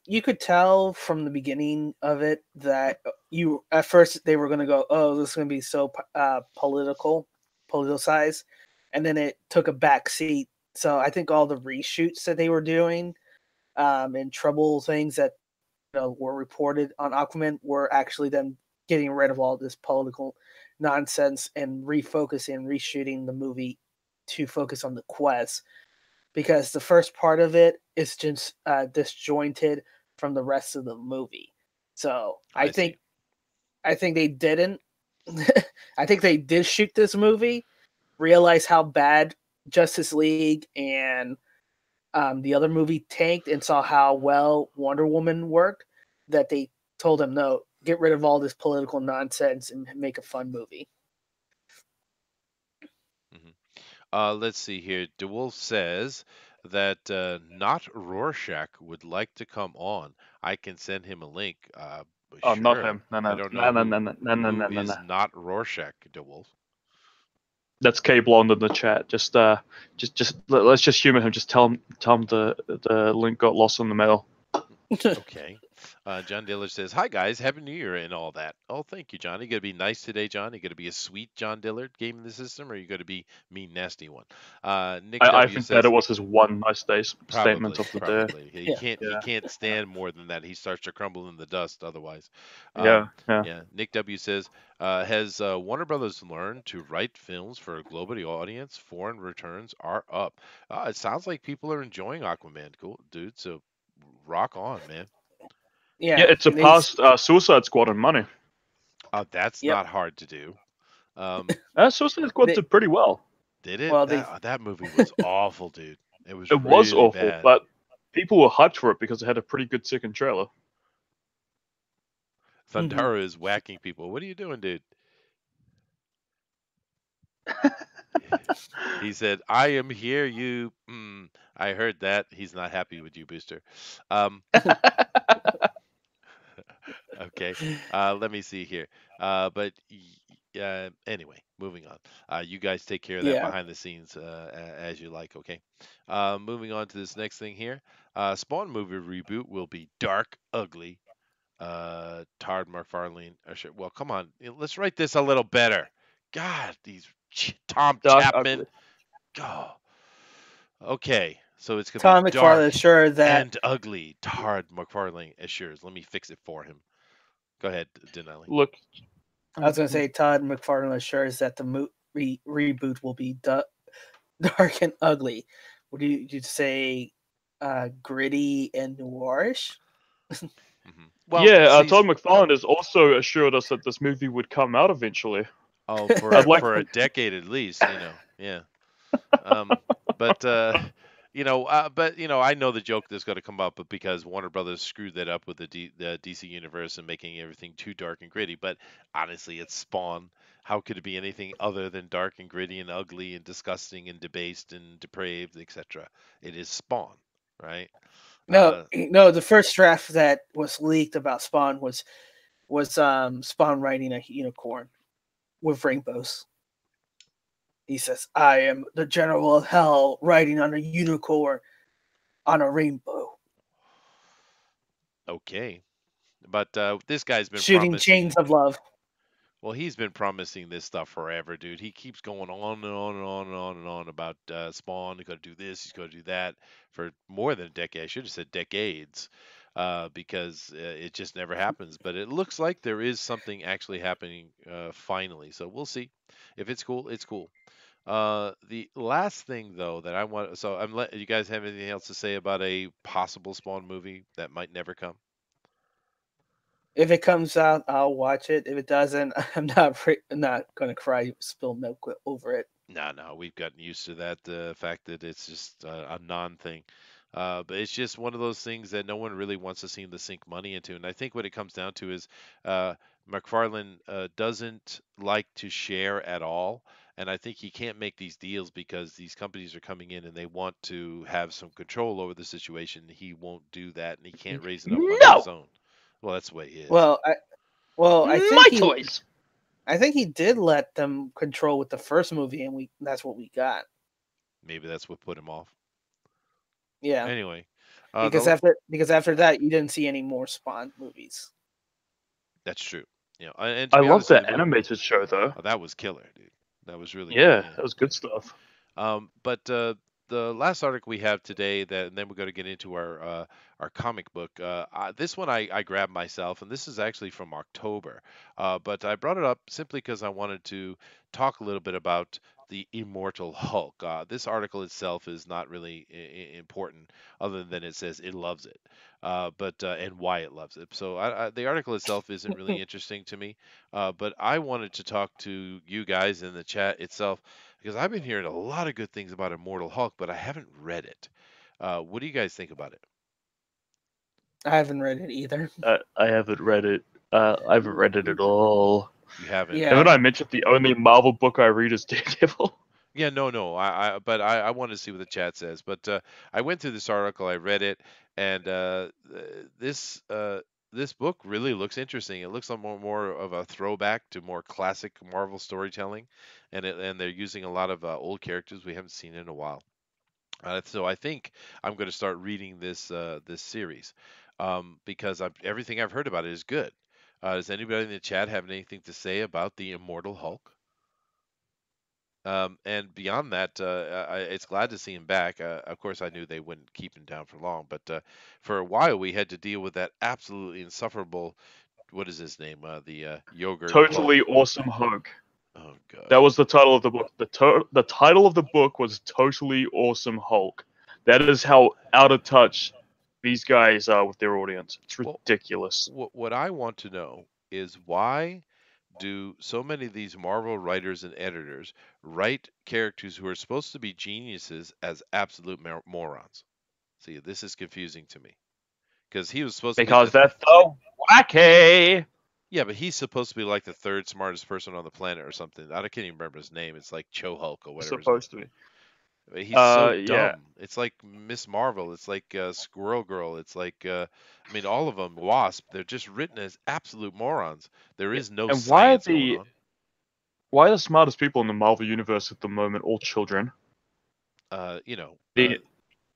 You could tell from the beginning of it that you at first they were going to go, oh, this is going to be so politicized, and then it took a back seat. So I think all the reshoots that they were doing, and trouble things that were reported on Aquaman were actually them getting rid of all this political nonsense and refocusing, reshooting the movie to focus on the quest because the first part of it is just disjointed from the rest of the movie. So I see. I think they didn't. I think they did shoot this movie, realize how bad Justice League and the other movie tanked, and saw how well Wonder Woman worked. That they told him, no, get rid of all this political nonsense and make a fun movie. hmm let's see here. DeWolf says that not Rorschach would like to come on. I can send him a link. Oh, not Sure. him. No, I no, don't no, know no, who no, no, no, no, who no, no, is no. not Rorschach, DeWolf. That's K Blonde in the chat. Let's just humor him. Just tell him the link got lost in the mail. Okay. John Dillard says, "Hi guys, Happy New Year and all that." Oh, thank you, John. You got to be nice today, John. You got to be a sweet John Dillard game in the system, or you got to be mean, nasty one. Nick I W think that says, it was his one nice day statement "Probably, of the day. probably. He Yeah. can't. He Yeah, can't stand more than that. He starts to crumble in the dust otherwise." yeah, Um, yeah. yeah. Nick W says, "Has Warner Brothers learned to write films for a global audience? Foreign returns are up. It sounds like people are enjoying Aquaman. Cool, dude. So rock on, man." Yeah, Yeah, it surpassed Suicide Squad in money. That's yep. not hard to do. Suicide Squad They, did pretty well. Did it? well, That movie was awful, dude. It was It was really awful, bad. but people were hyped for it because it had a pretty good second trailer. Thundara is whacking people. What are you doing, dude? He said, "I am here, you." I heard that. He's not happy with you, Booster. Um, okay. Let me see here. Anyway, moving on. You guys take care of that yeah, behind the scenes as you like, okay? Moving on to this next thing here. Spawn movie reboot will be dark, ugly. Todd McFarlane. Well, come on. Let's write this a little better. God, Tom Dark Chapman. Ugly. Oh, okay. So it's gonna be Tom McFarlane dark assured that and ugly. Todd McFarlane assures. Let me fix it for him. Go ahead, Denali. Look, I was going to say Todd McFarlane assures that the reboot will be dark and ugly. Would you say gritty and noirish? Well, yeah, see, Todd McFarlane has also assured us that this movie would come out eventually. oh, I'd like for a decade at least, Yeah. Um, but but I know the joke that's going to come up, but because Warner Brothers screwed that up with the DC universe and making everything too dark and gritty. But honestly, it's Spawn. How could it be anything other than dark and gritty and ugly and disgusting and debased and depraved, etc.? It is Spawn, right? No, Uh, no. The first draft that was leaked about Spawn was Spawn riding a unicorn with rainbows. He says, "I am the General of Hell riding on a unicorn on a rainbow, okay, but this guy's been shooting chains promising. of love." Well, he's been promising this stuff forever, dude. He keeps going on and on and on and on and on about Spawn. He's going to do this. He's going to do that for more than a decade. I should have said decades, because it just never happens. But it looks like there is something actually happening finally. So we'll see. If it's cool, it's cool. The last thing though that I want, so you guys have anything else to say about a possible Spawn movie that might never come? If it comes out, I'll watch it. If it doesn't, I'm not gonna cry, spill milk over it. No, no, we've gotten used to that fact that it's just a non thing. But it's just one of those things that no one really wants to seem to sink money into. And I think what it comes down to is McFarlane doesn't like to share at all. And I think he can't make these deals because these companies are coming in and they want to have some control over the situation. He won't do that, and he can't raise enough money on his No! own. Well, that's the way he is. Well, I My think toys! I think he did let them control with the first movie, and that's what we got. Maybe that's what put him off. Yeah, Anyway, because after that, you didn't see any more Spawn movies. that's true. And to I be love honest with that you, animated show though. that was killer, dude. That was really good. Yeah, Yeah. that was good stuff. But the last article we have today, and then we're going to get into our comic book. This one I grabbed myself, and this is actually from October. But I brought it up simply because I wanted to talk a little bit about the Immortal Hulk. This article itself is not really important, other than it says it loves it, but and why it loves it. So the article itself isn't really interesting to me. But I wanted to talk to you guys in the chat itself because I've been hearing a lot of good things about Immortal Hulk, but I haven't read it. What do you guys think about it? I haven't read it either. I haven't read it. I haven't read it at all. You haven't? Yeah. Haven't I mentioned the only Marvel book I read is Daredevil? Yeah, no, no. But I wanted to see what the chat says. But I went through this article, I read it, and this book really looks interesting. It looks like more of a throwback to more classic Marvel storytelling, and they're using a lot of old characters we haven't seen in a while. So I think I'm going to start reading this series, because everything I've heard about it is good. Does anybody in the chat have anything to say about the Immortal Hulk? And beyond that, it's glad to see him back. Of course, I knew they wouldn't keep him down for long, but for a while we had to deal with that absolutely insufferable. What is his name? The yogurt Hulk. Totally Awesome Hulk. Oh God. That was the title of the book. The title of the book was Totally Awesome Hulk. That is how out of touch these guys are with their audience. It's Well, ridiculous. what I want to know is why do so many of these Marvel writers and editors write characters who are supposed to be geniuses as absolute morons? See, this is confusing to me because he was supposed to be Because that's so wacky. yeah, but he's supposed to be like the third smartest person on the planet or something. I can't even remember his name. It's like Cho Hulk or It's whatever his name. supposed to be. He's so Yeah. dumb. It's like Miss Marvel. It's like Squirrel Girl. It's like I mean, all of them. Wasp. They're just written as absolute morons. There is no And why are science going the on. why are the smartest people in the Marvel universe at the moment all children? You know, The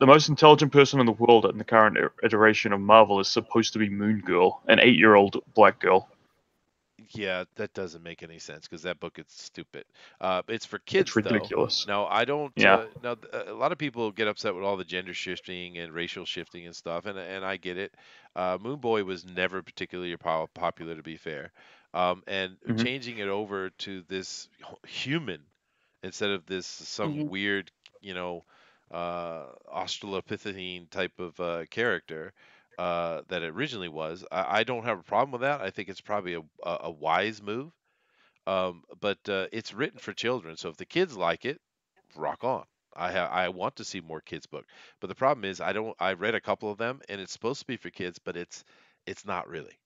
most intelligent person in the world in the current iteration of Marvel is supposed to be Moon Girl, an 8-year-old black girl. yeah, that doesn't make any sense because that book is stupid. It's for kids It's though. ridiculous. Now I don't. Yeah. Now a lot of people get upset with all the gender shifting and racial shifting and stuff, and I get it. Moon Boy was never particularly popular, to be fair. And Mhm. changing it over to this human instead of this some Mhm. weird, you know, Australopithecine type of character that it originally was. I don't have a problem with that. I think it's probably a wise move. But it's written for children, so if the kids like it, rock on. I want to see more kids book, but the problem is I don't. I read a couple of them, and it's supposed to be for kids, but it's not really,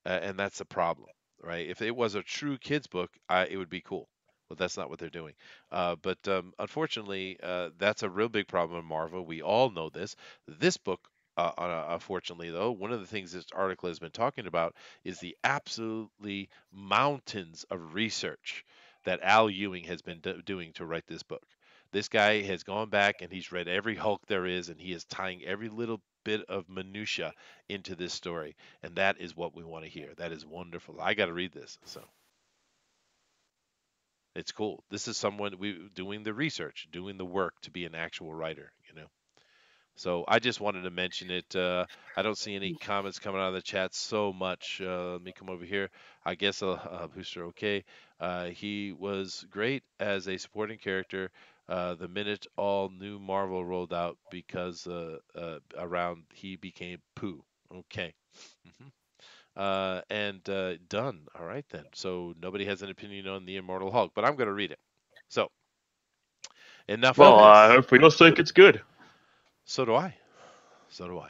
and that's the problem, right? If it was a true kids book, it would be cool. But that's not what they're doing. But unfortunately, that's a real big problem in Marvel. We all know this. This book, unfortunately, though, one of the things this article has been talking about is the absolutely mountains of research that Al Ewing has been doing to write this book. This guy has gone back and he's read every Hulk there is, and he is tying every little bit of minutia into this story, and that is what we want to hear. That is wonderful. I got to read this, so it's cool. This is someone we doing the research, doing the work to be an actual writer, you know. So I just wanted to mention it. I don't see any comments coming out of the chat so much. Let me come over here. I guess Booster, okay. He was great as a supporting character the minute all new Marvel rolled out because around he became Pooh. Okay. hmm and done. All right then. So nobody has an opinion on the Immortal Hulk, but I'm going to read it. So enough of Well, I this. hope for your sake it's good. So do I. So do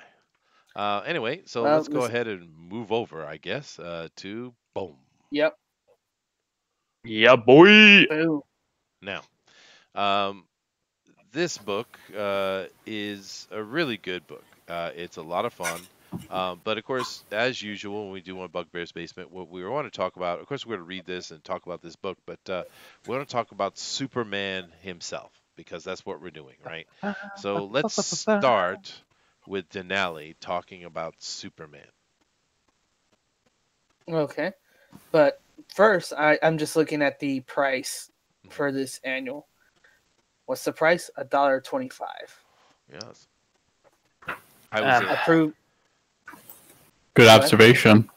I. Anyway, so Well, let's go ahead and move over, I guess, to boom. Yep. Yeah, boy. Boom. Now, um, this book is a really good book. It's a lot of fun. But of course, as usual, when we do on Bugbear's Basement, what we want to talk about, of course, we're going to read this and talk about this book, but we want to talk about Superman himself because that's what we're doing, right? So let's start with Denali talking about Superman. Okay. But first, I'm just looking at the price for this annual. What's the price? $1.25. Yes. I was Approved. Good What? observation.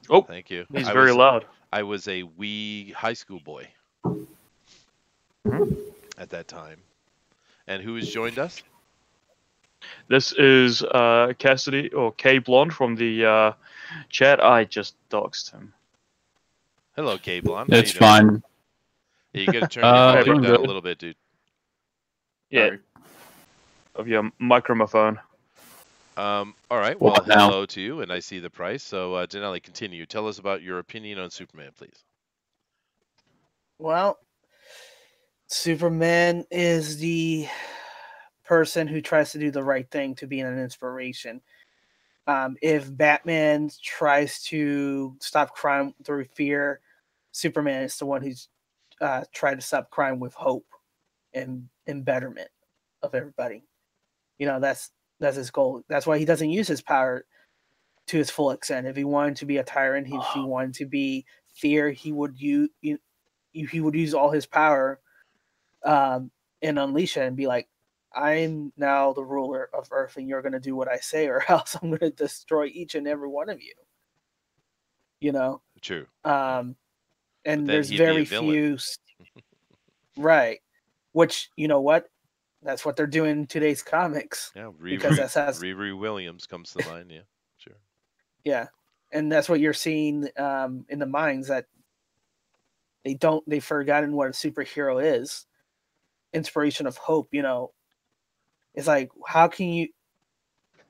Oh, thank you. he's I very was, loud. I was a wee high school boy at that time. And who has joined us? This is Cassidy or K Blonde from the chat. I just doxed him. Hello, K Blonde. How It's you doing? fine. Yeah, you got to turn your volume doing down a good. little bit, dude. Yeah, Sorry. of your microphone. All right. Well, What now? hello to you, and I see the price. So, Denali, continue. Tell us about your opinion on Superman, please. Well, Superman is the person who tries to do the right thing to be an inspiration. If Batman tries to stop crime through fear, Superman is the one who's tried to stop crime with hope and betterment of everybody. You know, that's his goal. That's why he doesn't use his power to his full extent. If he wanted to be a tyrant, if he wanted to be fear, he would use all his power and unleash it and be like, I'm now the ruler of Earth, and you're going to do what I say, or else I'm going to destroy each and every one of you. You know, True. and then there's he'd be a very villain. few, right? Which, you know what? That's what they're doing in today's comics. Yeah, Because that's how- Riri Williams comes to mind. Yeah, sure. Yeah, and that's what you're seeing in the minds that they've forgotten what a superhero is. Inspiration of hope, you know. It's like, how can you?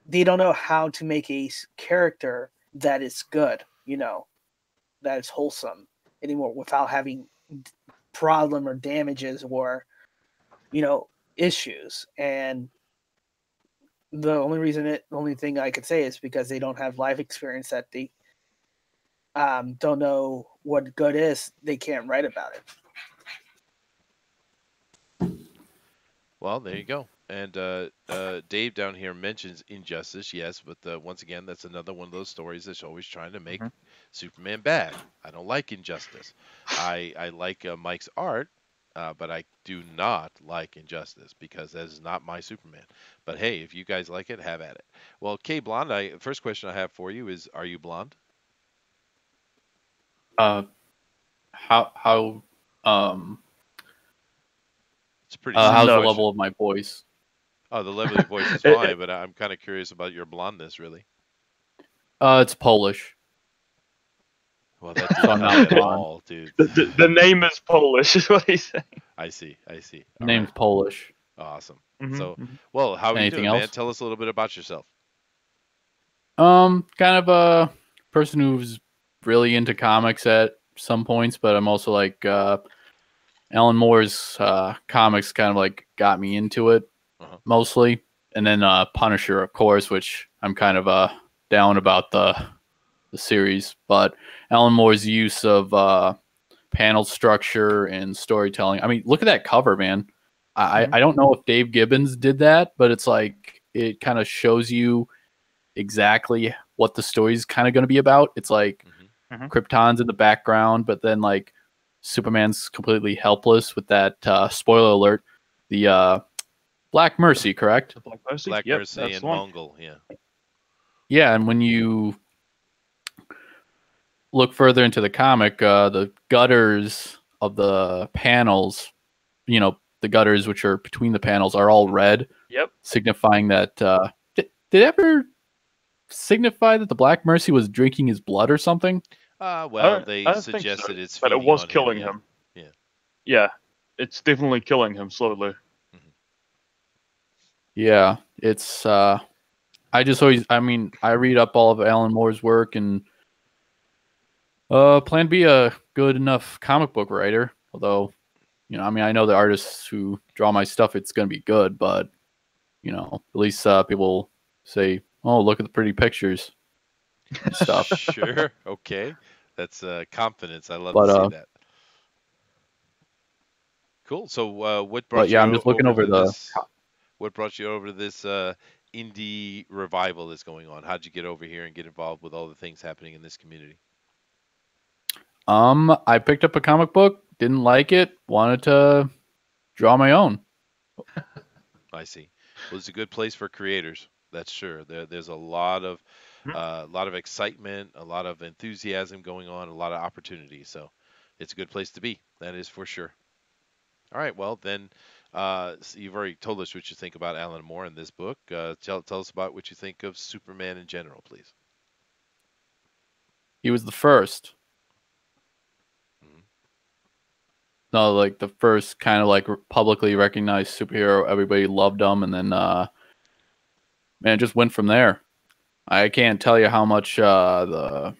They don't know how to make a character that is good, you know, that is wholesome anymore without having problem or damages or, you know, issues. And the only thing I could say is because they don't have life experience, that they don't know what good is. They can't write about it. Well, there you go. And Dave down here mentions Injustice, yes, but once again, that's another one of those stories that's always trying to make Superman bad. I don't like Injustice. I like Mike's art, but I do not like Injustice because that is not my Superman. But hey, if you guys like it, have at it. Well, Kay Blonde, first question I have for you is, are you blonde? How It's pretty. how's the No, level of my voice? Oh, the level of your voice is fine, but I'm kind of curious about your blondness, really. It's Polish. Well, that So didn't I'm help not at blonde. all, dude. The name is Polish, is what he's saying. I see. Name's Polish. Awesome. Mhm, So, mhm. well, how are you Anything doing, man? else? Tell us a little bit about yourself. Kind of a person who's really into comics at some points, but I'm also like Alan Moore's comics kind of like got me into it Uh-huh. mostly, and then Punisher, of course, which I'm kind of down about the series, but Alan Moore's use of panel structure and storytelling. I mean, look at that cover, man. I don't know if Dave Gibbons did that, but it's like it kind of shows you exactly what the story's kind of going to be about. It's like Krypton's in the background, but then like Superman's completely helpless with that spoiler alert, the Black Mercy, correct? The Black Mercy. Black Yep, Mercy that's and the one. Mongol. Yeah. Yeah, and when you look further into the comic, the gutters of the panels, the gutters which are between the panels are all red, Yep. signifying that did it ever signify that the Black Mercy was drinking his blood or something? Well, they I don't think so, suggested it's but it feeding was on killing him. him. Yeah. Yeah, it's definitely killing him slowly. Yeah, it's I just always, I mean, I read up all of Alan Moore's work and plan to be a good enough comic book writer. Although, I mean, I know the artists who draw my stuff, it's going to be good, but at least people say, "Oh, look at the pretty pictures and stuff." Sure. Okay. That's confidence. I love to But see that. Cool. So, what but brought yeah, you I'm just looking over over to the. this? What brought you over to this indie revival that's going on? How'd you get over here and get involved with all the things happening in this community? I picked up a comic book, didn't like it, wanted to draw my own. I see. Well, it's a good place for creators. That's sure. There's a lot of excitement, a lot of enthusiasm going on, a lot of opportunity. So, it's a good place to be. That is for sure. All right. Well, then, so you've already told us what you think about Alan Moore in this book. Tell us about what you think of Superman in general, please. He was the first. Mhm. No, like the first kind of like publicly recognized superhero. Everybody loved him, and then man, it just went from there. I can't tell you how much the.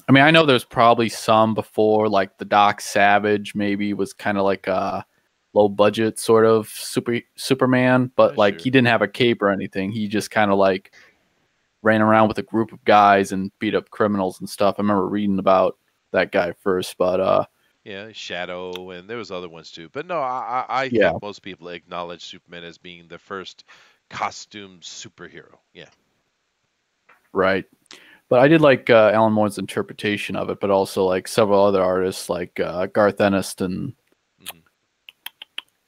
I mean, I know there's probably some before, like the Doc Savage maybe was kind of like a low budget sort of Superman, but like Sure. he didn't have a cape or anything. He just kind of like ran around with a group of guys and beat up criminals and stuff. I remember reading about that guy first, but Yeah, Shadow, and there was other ones too. But no, I yeah, think most people acknowledge Superman as being the first costume superhero. Yeah. right. But I did like Alan Moore's interpretation of it, but also like several other artists like Garth Ennis and Hmm.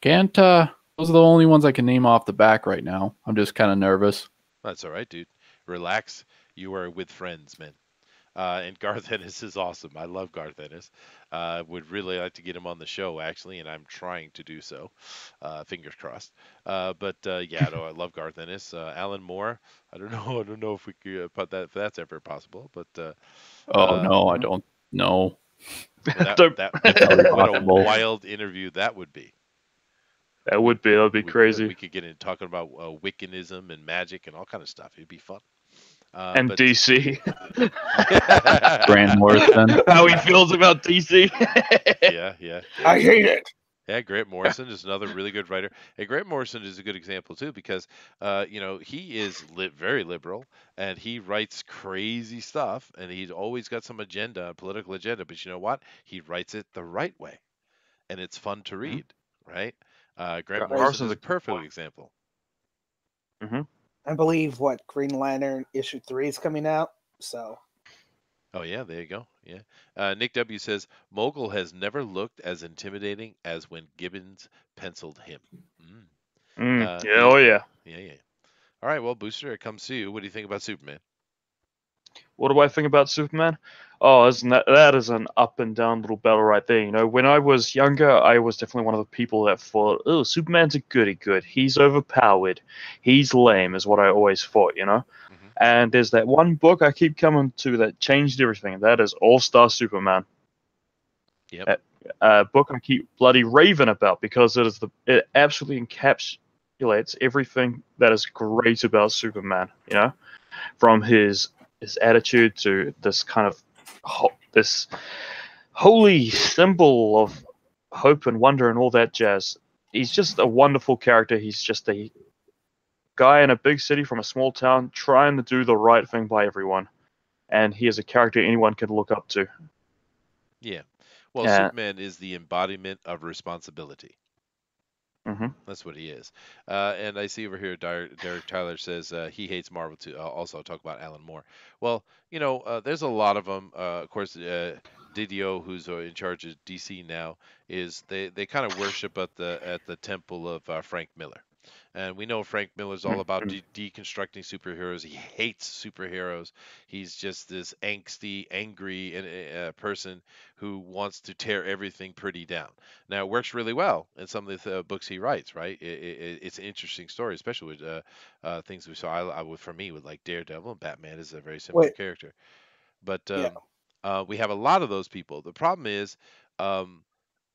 can't. Those are the only ones I can name off the back right now. I'm just kind of nervous. That's all right, dude. Relax. You are with friends, man. And Garth Ennis is awesome. I love Garth Ennis. Would really like to get him on the show, actually, and I'm trying to do so. Fingers crossed. But yeah, no, I love Garth Ennis. Alan Moore. I don't know. I don't know if we could put that if that's ever possible. But Oh uh, no, I don't know. that Don't- that That'll be what a possible. wild interview that would be. That would be. That'd be crazy. We could get into talking about Wiccanism and magic and all kind of stuff. It'd be fun. And But DC. Grant Morrison. How he feels about DC. yeah. I hate it. Yeah, Grant Morrison is another really good writer. And Grant Morrison is a good example too because, he is very liberal and he writes crazy stuff and he's always got some agenda, a political agenda. But you know what? He writes it the right way, and it's fun to read, right? Grant Grant Morrison Morrison's is a a good perfect point. example. I believe what Green Lantern issue 3 is coming out. So Oh yeah, there you go. Yeah. Nick W says Mogul has never looked as intimidating as when Gibbons penciled him. Mm. Yeah, oh yeah. Yeah. All right, well, Booster, it comes to you. What do you think about Superman? What do I think about Superman? Oh, isn't that is an up and down little battle right there. You know, when I was younger, I was definitely one of the people that thought, "Oh, Superman's a goody good. He's overpowered. He's lame," is what I always thought. You know. Hmm. And there's that one book I keep coming to that changed everything. That is All Star Superman. Yep. book I keep bloody raving about because it absolutely encapsulates everything that is great about Superman. You know, from his attitude to this kind of this holy symbol of hope and wonder and all that jazz. He's just a wonderful character. He's just a guy in a big city from a small town trying to do the right thing by everyone, and he is a character anyone can look up to. Yeah. Well, Uh, Superman is the embodiment of responsibility. mhm. That's what he is. And I see over here, Derek Tyler says he hates Marvel too. Also, talk about Alan Moore. Well, there's a lot of them. Of course, Didio, who's in charge of DC now, is they kind of worship at the temple of Frank Miller. And we know Frank Miller's all about Mhm. deconstructing superheroes. He hates superheroes. He's just this angsty, angry person who wants to tear everything pretty down. Now, it works really well in some of the books he writes, right? It's an interesting story, especially with things we saw. For me, with like Daredevil and Batman is a very similar Wait, character. But yeah. we have a lot of those people. The problem is, um,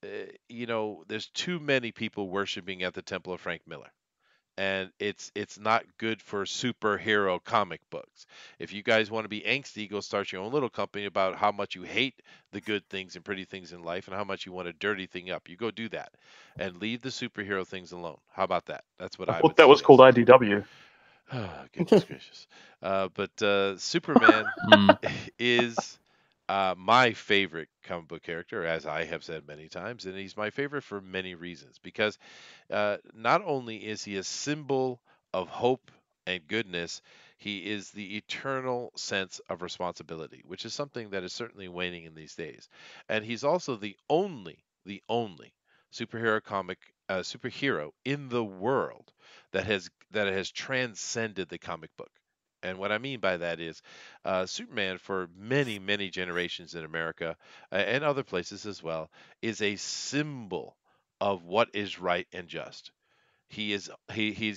there's too many people worshiping at the temple of Frank Miller, and it's not good for superhero comic books. If you guys want to be angsty, go start your own little company about how much you hate the good things and pretty things in life and how much you want to dirty thing up. You go do that and leave the superhero things alone. How about that? That's what I I thought would that was called suggest. IDW. Oh, goodness gracious. But Superman Mm. is my favorite comic book character, as I have said many times, and he's my favorite for many reasons. Because not only is he a symbol of hope and goodness, he is the eternal sense of responsibility, which is something that is certainly waning in these days. And he's also the only superhero in the world that has transcended the comic book. And what I mean by that is, Superman, for many, many generations in America and other places as well, is a symbol of what is right and just. He's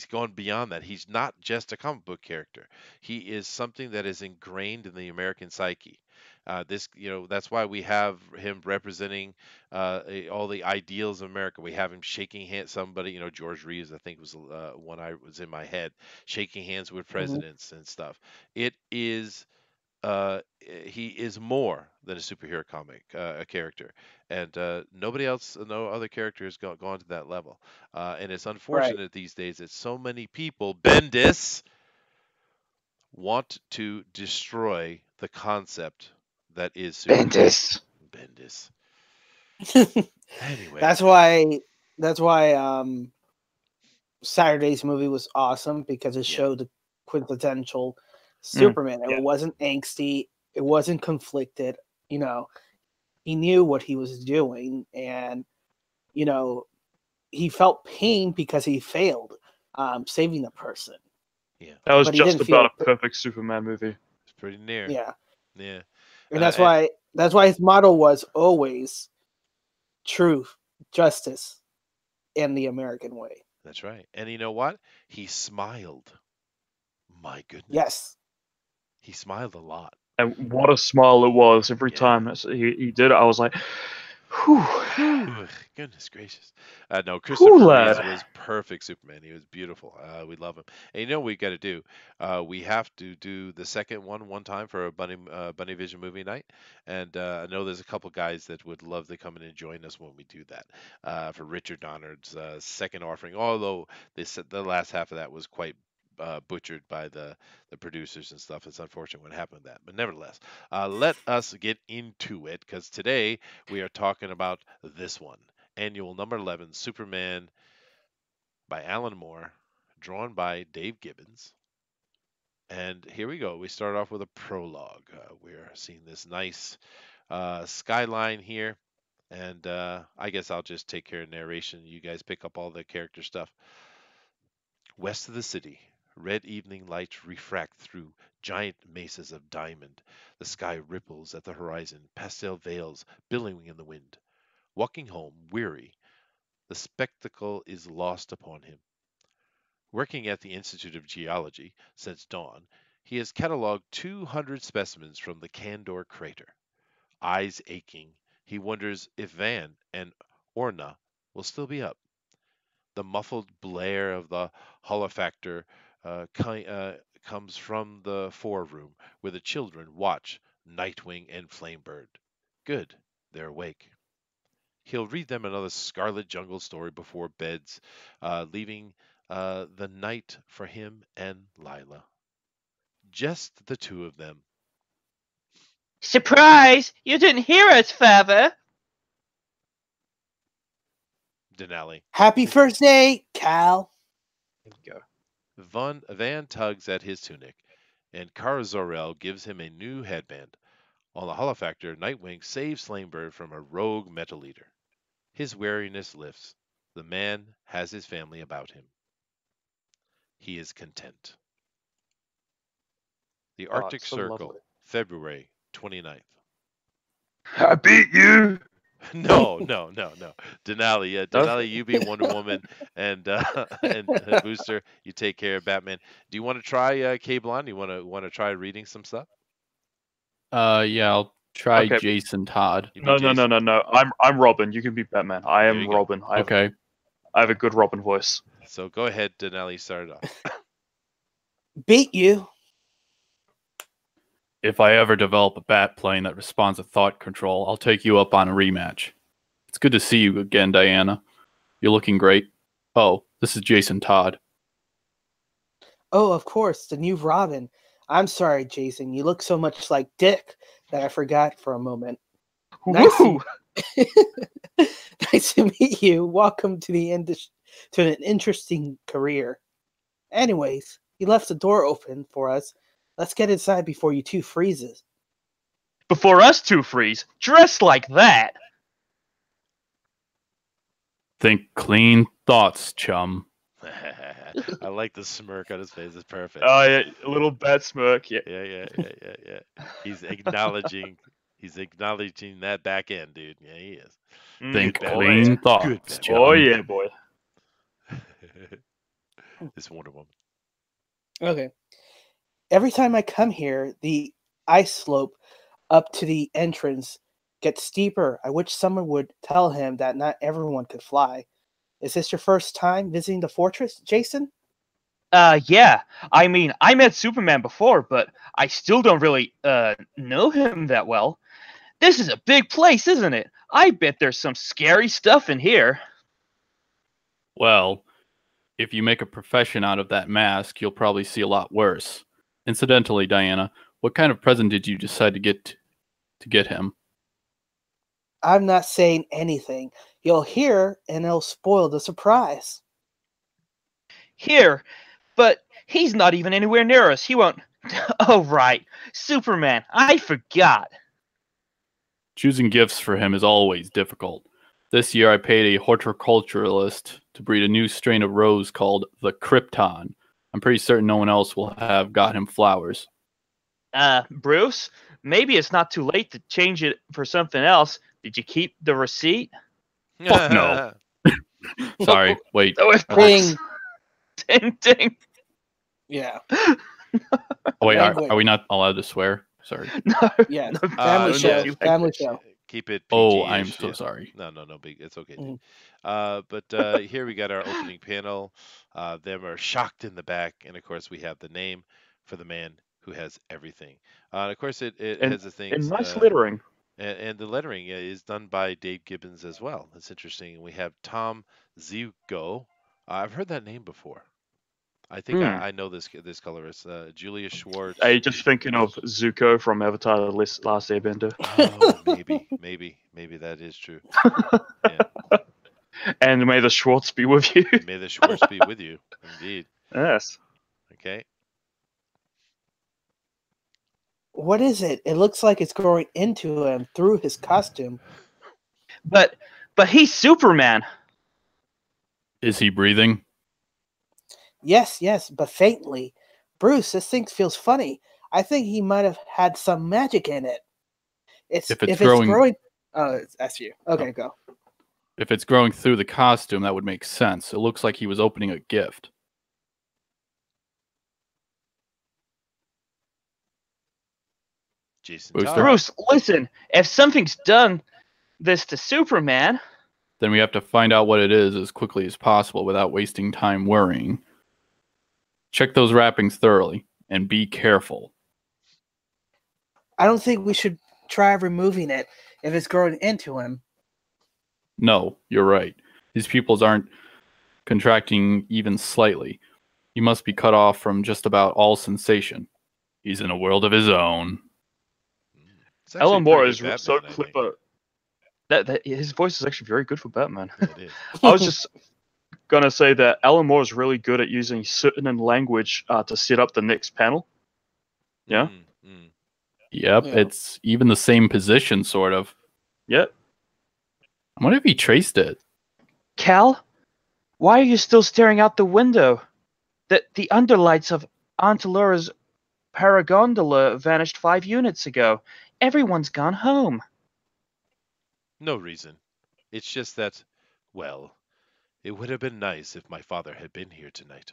gone beyond that. He's not just a comic book character. He is something that is ingrained in the American psyche. That's why we have him representing all the ideals of America. We have him shaking hands. Somebody, George Reeves, I think was one I was in my head, shaking hands with Mhm. presidents and stuff. It is he is more than a superhero comic a character, and nobody else, no other character has gone to that level. And it's Right. unfortunate these days that so many people, Bendis, want to destroy the concept that is Superman. Bendis. Bendis. Anyway, that's why. That's why. Saturday's movie was awesome because it yeah, showed the quintessential Mm, Superman. It yeah. wasn't angsty. It wasn't conflicted. You know, he knew what he was doing, and you know, he felt pain because he failed saving the person, yeah, That was but he just didn't about feel. a perfect Superman movie. it's pretty near. Yeah, Yeah, and that's and why. That's why his motto was always truth, justice, and the American way. that's right. And you know what? He smiled. My goodness, Yes. he smiled a lot. And what a smile it was every Yeah. time he did it. I was like, whew, Whew, goodness gracious. No, whew, Christopher Reeves lad. was perfect Superman. He was beautiful. We love him. And we got to do? We have to do the second one time for a Bunny Vision movie night. And I know there's a couple guys that would love to come in and join us when we do that. For Richard Donner's second offering, although the last half of that was quite butchered by the producers and stuff. It's unfortunate what happened with that. But nevertheless, let us get into it because today we are talking about this one, annual number 11, Superman by Alan Moore, drawn by Dave Gibbons. And here we go. We start off with a prologue. We're seeing this nice skyline here. And I guess I'll just take care of narration. You guys pick up all the character stuff. West of the city, red evening lights refract through giant mesas of diamond. The sky ripples at the horizon, pastel veils billowing in the wind. Walking home, weary, the spectacle is lost upon him. Working at the Institute of Geology since dawn, he has catalogued 200 specimens from the Candor crater. Eyes aching, He wonders if Van and Orna will still be up. The muffled blare of the holofactor comes from the foreroom where the children watch Nightwing and Flamebird. Good, they're awake. He'll read them another Scarlet Jungle story before beds, leaving the night for him and Lila. Just the two of them. Surprise! You didn't hear us, Father! Denali. Happy first day, Cal. There we go. Van tugs at his tunic, and Kara Zor-El gives him a new headband. On the Holofactor, Nightwing saves Flamebird from a rogue Metal Eater. His weariness lifts. The man has his family about him. He is content. The Oh, Arctic it's so Circle, lovely. February 29th. I beat you. No. Denali, No? Denali, you be Wonder Woman, and Booster, you take care of Batman. Do you want to try K-Blon? You want to try reading some stuff? Yeah, I'll try Okay. Jason Todd. You be No. Jason. I'm Robin. You can be Batman. I There am you go. Robin. Okay. I have a good Robin voice. So go ahead, Denali, start it off. Beat you. If I ever develop a bat plane that responds to thought control, I'll take you up on a rematch. It's good to see you again, Diana. You're looking great. Oh, this is Jason Todd. Oh, of course, the new Robin. I'm sorry, Jason. You look so much like Dick that I forgot for a moment. Nice Woo! nice to meet you. Welcome to to an interesting career. Anyways, you left the door open for us. Let's get inside before you two freezes. Before us two freeze, dressed like that! Think clean thoughts, chum. I like the smirk on his face. It's perfect. Oh yeah, a little bat smirk. Yeah. Yeah. He's acknowledging that back end, dude. Yeah, he is. Think Batman. clean Good thoughts, Batman. chum. Oh yeah, boy. This Wonder Woman. Okay. Every time I come here, the ice slope up to the entrance gets steeper. I wish someone would tell him that not everyone could fly. Is this your first time visiting the fortress, Jason? Yeah. I mean, I met Superman before, but I still don't really, know him that well. This is a big place, isn't it? I bet there's some scary stuff in here. Well, if you make a profession out of that mask, you'll probably see a lot worse. Incidentally, Diana, what kind of present did you decide to get him? I'm not saying anything. You'll hear, and it'll spoil the surprise. Here. But he's not even anywhere near us. He won't. Oh, right. Superman. I forgot. Choosing gifts for him is always difficult. This year I paid a horticulturalist to breed a new strain of rose called the Krypton. I'm pretty certain no one else will have got him flowers. Bruce? Maybe it's not too late to change it for something else. Did you keep the receipt? Fuck no. Sorry, wait. Oh, it Ding. Ding, ding. Yeah. Oh, wait, Language. are we not allowed to swear? Sorry. No. Yeah. No, Family no, show. no, Family show. Keep it Oh, PG-ish, I'm so yeah. sorry. No, big. It's okay, dude. Mhm. But here we got our opening panel. Them are shocked in the back, and of course we have the name for the man who has everything. And of course it And, has the and things. nice littering. And the lettering is done by Dave Gibbons as well. That's interesting. We have Tom Ziuko. I've heard that name before. I think I know this colorist. Julia Schwartz. Are you just thinking of Zuko from Avatar: The Last Airbender? Oh, maybe that is true. Yeah. And may the Schwartz be with you. May the Schwartz be with you. Indeed. Yes. Okay. What is it? It looks like it's growing into him through his costume. But he's Superman. Is he breathing? Yes, but faintly. Bruce, this thing feels funny. I think he might have had some magic in it. If it's It's growing- growing. Oh, that's you. Okay, go. If it's growing through the costume, that would make sense. It looks like he was opening a gift. Jason Booster. Todd. Bruce, listen. If something's done this to Superman. Then we have to find out what it is as quickly as possible without wasting time worrying. Check those wrappings thoroughly and be careful. I don't think we should try removing it if it's growing into him. No, you're right. These pupils aren't contracting even slightly. He must be cut off from just about all sensation. He's in a world of his own. It's actually Alan a Moore pretty is good so Batman, I think. clever. That his voice is actually very good for Batman. Yeah, it is. I was just gonna say that Alan Moore is really good at using certain language to set up the next panel. Yeah. Mm. Yep, Yeah. it's even the same position, sort of. Yep. I wonder if he traced it. Cal, why are you still staring out the window? The underlights of Aunt Laura's paragondola vanished 5 units ago. Everyone's gone home. No reason. It's just that, well, it would have been nice if my father had been here tonight.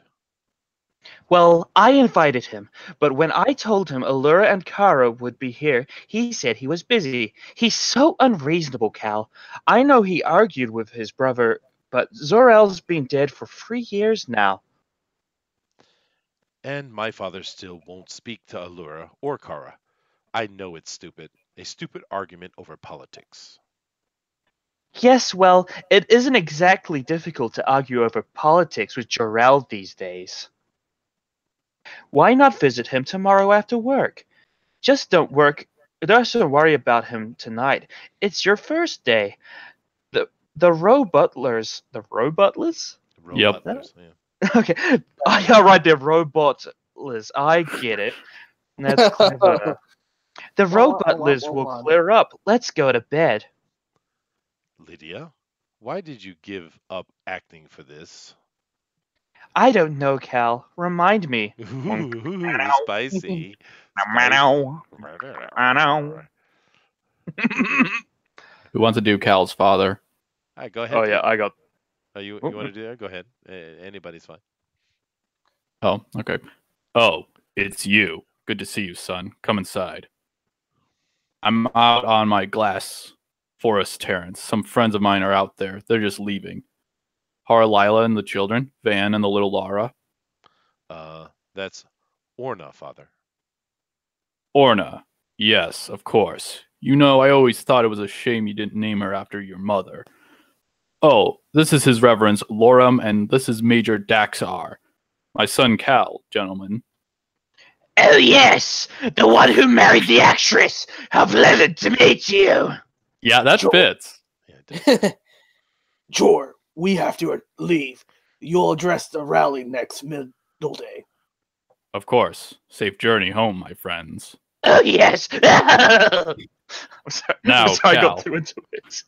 Well, I invited him, but when I told him Allura and Kara would be here, he said he was busy. He's so unreasonable, Cal. I know he argued with his brother, but Zor-El's been dead for 3 years now. And my father still won't speak to Allura or Kara. I know it's stupid. A stupid argument over politics. Yes, well, it isn't exactly difficult to argue over politics with Jor-El these days. Why not visit him tomorrow after work? Just don't worry about him tonight. It's your first day. The Robutlers. The Robutlers? Yep. Butlers, yeah. Okay. Oh, yeah, right, they're Robutlers. I get it. That's clever. The Robutlers will clear up. Let's go to bed. Lydia, why did you give up acting for this? I don't know, Cal. Remind me. Ooh, spicy. Who wants to do Cal's father? All right, go ahead. Oh yeah, Pete. I got. You want to do that? Go ahead. Anybody's fine. Oh, okay. Oh, it's you. Good to see you, son. Come inside. I'm out on my glass forest terrace. Some friends of mine are out there. They're just leaving. How are Lila and the children? Van and the little Laura? That's Orna, father. Orna. Yes, of course. You know, I always thought it was a shame you didn't name her after your mother. Oh, this is His Reverence Loram, and this is Major Daxar. My son Cal, gentlemen. Oh, yes! The one who married the actress! How pleasant to meet you! Yeah, that Sure. fits. Yeah, it does. Jor, we have to leave. You'll address the rally next middle day. Of course. Safe journey home, my friends. Oh, yes! I'm sorry. Now, I'm sorry I Cal. got too into it.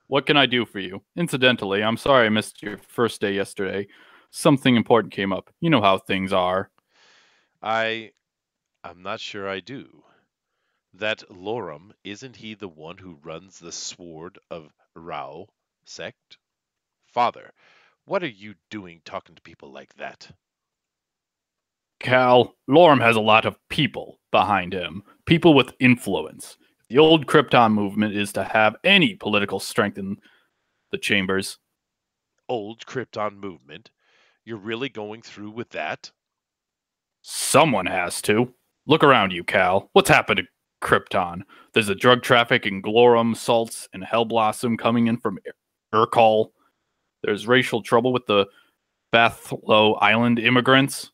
What can I do for you? Incidentally, I'm sorry I missed your first day yesterday. Something important came up. You know how things are. I'm not sure I do. That Loram, isn't he the one who runs the Sword of Rao sect? Father, what are you doing talking to people like that? Cal, Lorem has a lot of people behind him. People with influence. The old Krypton movement is to have any political strength in the chambers. Old Krypton movement? You're really going through with that? Someone has to. Look around you, Cal. What's happened to Krypton? There's a drug traffic in Glorum, Salts, and Hellblossom coming in from Urkal. There's racial trouble with the Bathlow Island immigrants.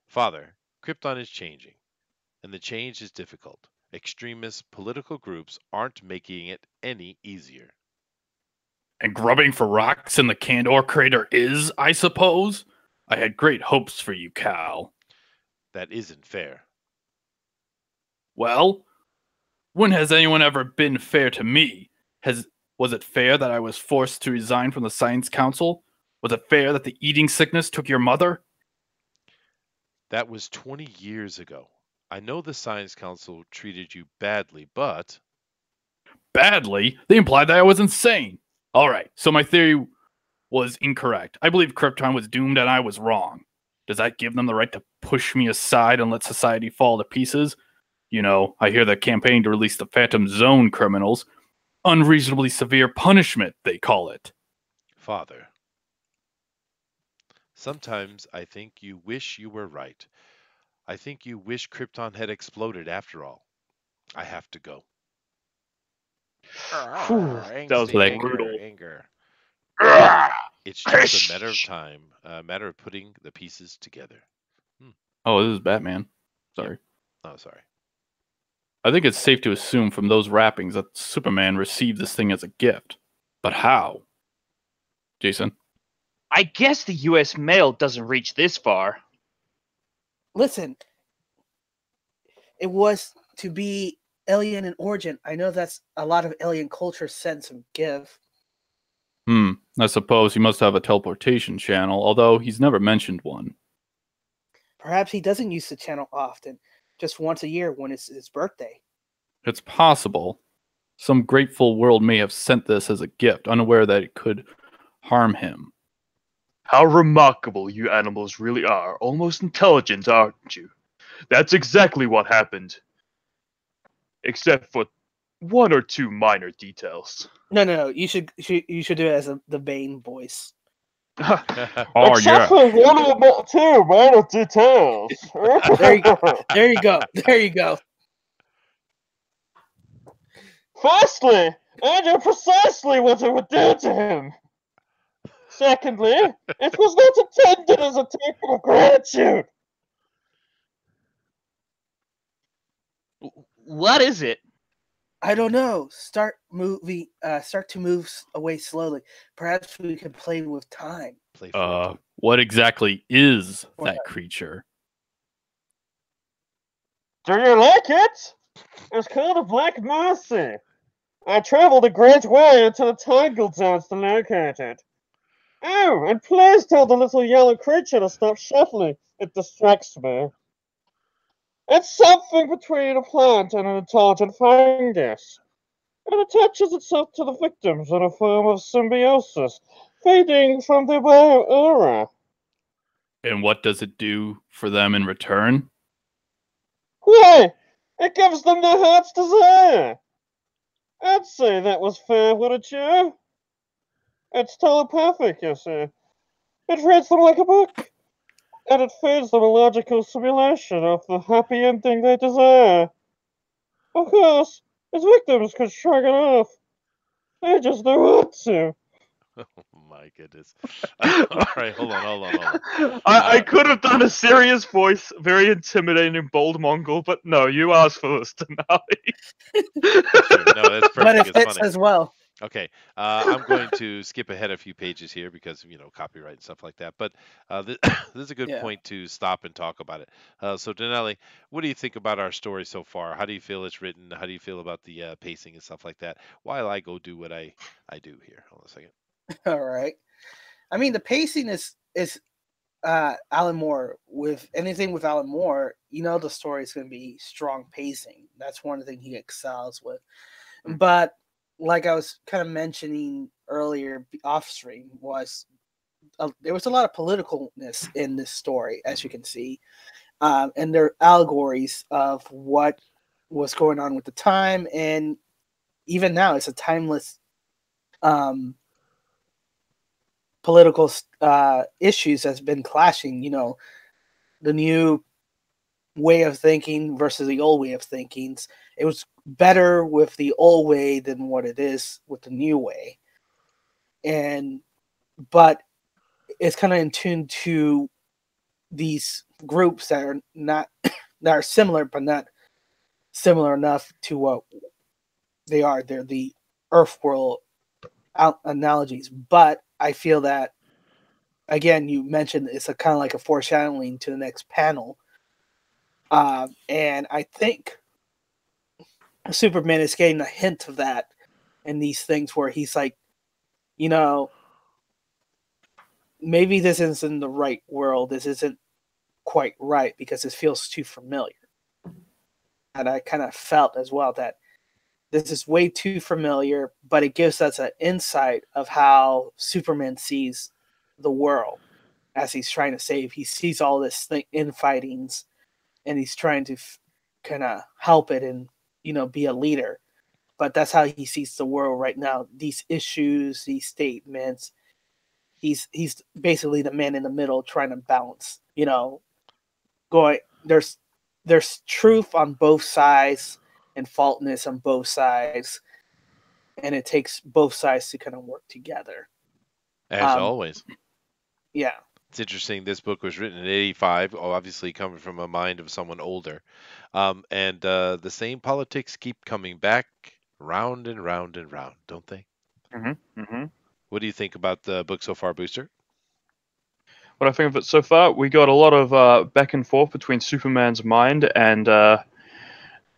Father, Krypton is changing, and the change is difficult. Extremist political groups aren't making it any easier. And grubbing for rocks in the Candor crater is, I suppose? I had great hopes for you, Cal. That isn't fair. Well, when has anyone ever been fair to me? Was it fair that I was forced to resign from the Science Council? Was it fair that the eating sickness took your mother? That was 20 years ago. I know the Science Council treated you badly, but... Badly? They implied that I was insane. All right, so my theory was incorrect. I believe Krypton was doomed and I was wrong. Does that give them the right to push me aside and let society fall to pieces? You know, I hear the campaign to release the Phantom Zone criminals. Unreasonably severe punishment, they call it. Father, sometimes I think you wish you were right. I think you wish Krypton had exploded after all. I have to go. Whew, that was Angsty like anger, brutal. anger. Ugh. It's just a matter of time, a matter of putting the pieces together. Hmm. Oh, this is Batman. Yep. Sorry. Oh, sorry. I think it's safe to assume from those wrappings that Superman received this thing as a gift. But how? Jason? I guess the U.S. mail doesn't reach this far. Listen, it was to be alien in origin. I know that's a lot of alien culture sense and give. I suppose he must have a teleportation channel, although he's never mentioned one. Perhaps he doesn't use the channel often, just once a year when it's his birthday. It's possible. Some grateful world may have sent this as a gift, unaware that it could harm him. How remarkable you animals really are. Almost intelligent, aren't you? That's exactly what happened. Except for one or two minor details. No. You should do it as the Bane voice. Oh, Except yeah. for one or two minor details. There you go. There you go. Firstly, I knew precisely what I would do to him. Secondly, it was not intended as a token of gratitude. What is it? I don't know. Start to move away slowly. Perhaps we can play with time. Play for it. What exactly is that creature? Do you like it? It's called a Black Mercy. I traveled a great way into the Tangled Zones to locate it. Oh, and please tell the little yellow creature to stop shuffling. It distracts me. It's something between a plant and an intelligent fungus. It attaches itself to the victims in a form of symbiosis, feeding from the bio-aura. And what does it do for them in return? Why, it gives them their heart's desire. I'd say that was fair, wouldn't you? It's telepathic, you see. It reads them like a book, and it feeds them a logical simulation of the happy ending they desire. Of course, its victims could shrug it off. They just don't want to. Oh my goodness. All right, hold on. I could have done a serious voice, very intimidating, bold Mongol, but no, you asked for this tonight. No, that's perfect. But it It's fits funny. as well. Okay, I'm going to skip ahead a few pages here because copyright and stuff like that. But this, this is a good Yeah. point to stop and talk about it. So Denali, what do you think about our story so far? How do you feel it's written? How do you feel about the pacing and stuff like that? While I go do what I do here. Hold on a second. All right. I mean, the pacing is Alan Moore. With anything with Alan Moore, the story is going to be strong pacing. That's one thing he excels with. But like I was kind of mentioning earlier off stream, there was a lot of politicalness in this story, as you can see, and there are allegories of what was going on with the time, and even now it's a timeless political issues that's been clashing. The new way of thinking versus the old way of thinking. It was better with the old way than what it is with the new way, but it's kind of in tune to these groups that are not that are similar but not similar enough to what they are. They're the Earth world analogies, but I feel that, again, you mentioned it's a kind of like a foreshadowing to the next panel, and I think Superman is getting a hint of that in these things where he's like, maybe this isn't the right world. This isn't quite right because it feels too familiar. And I kind of felt as well that this is way too familiar, but it gives us an insight of how Superman sees the world as he's trying to save. He sees all this infightings, and he's trying to kind of help it and be a leader. but that's how he sees the world right now. These issues, these statements. He's basically the man in the middle trying to balance. Going there's truth on both sides and faultness on both sides, and it takes both sides to kind of work together. As Um, always. yeah, It's interesting. This book was written in '85, obviously coming from a mind of someone older. And the same politics keep coming back round and round and round, don't they? Mm-hmm. What do you think about the book so far, Booster? What I think of it so far, we got a lot of back and forth between Superman's mind and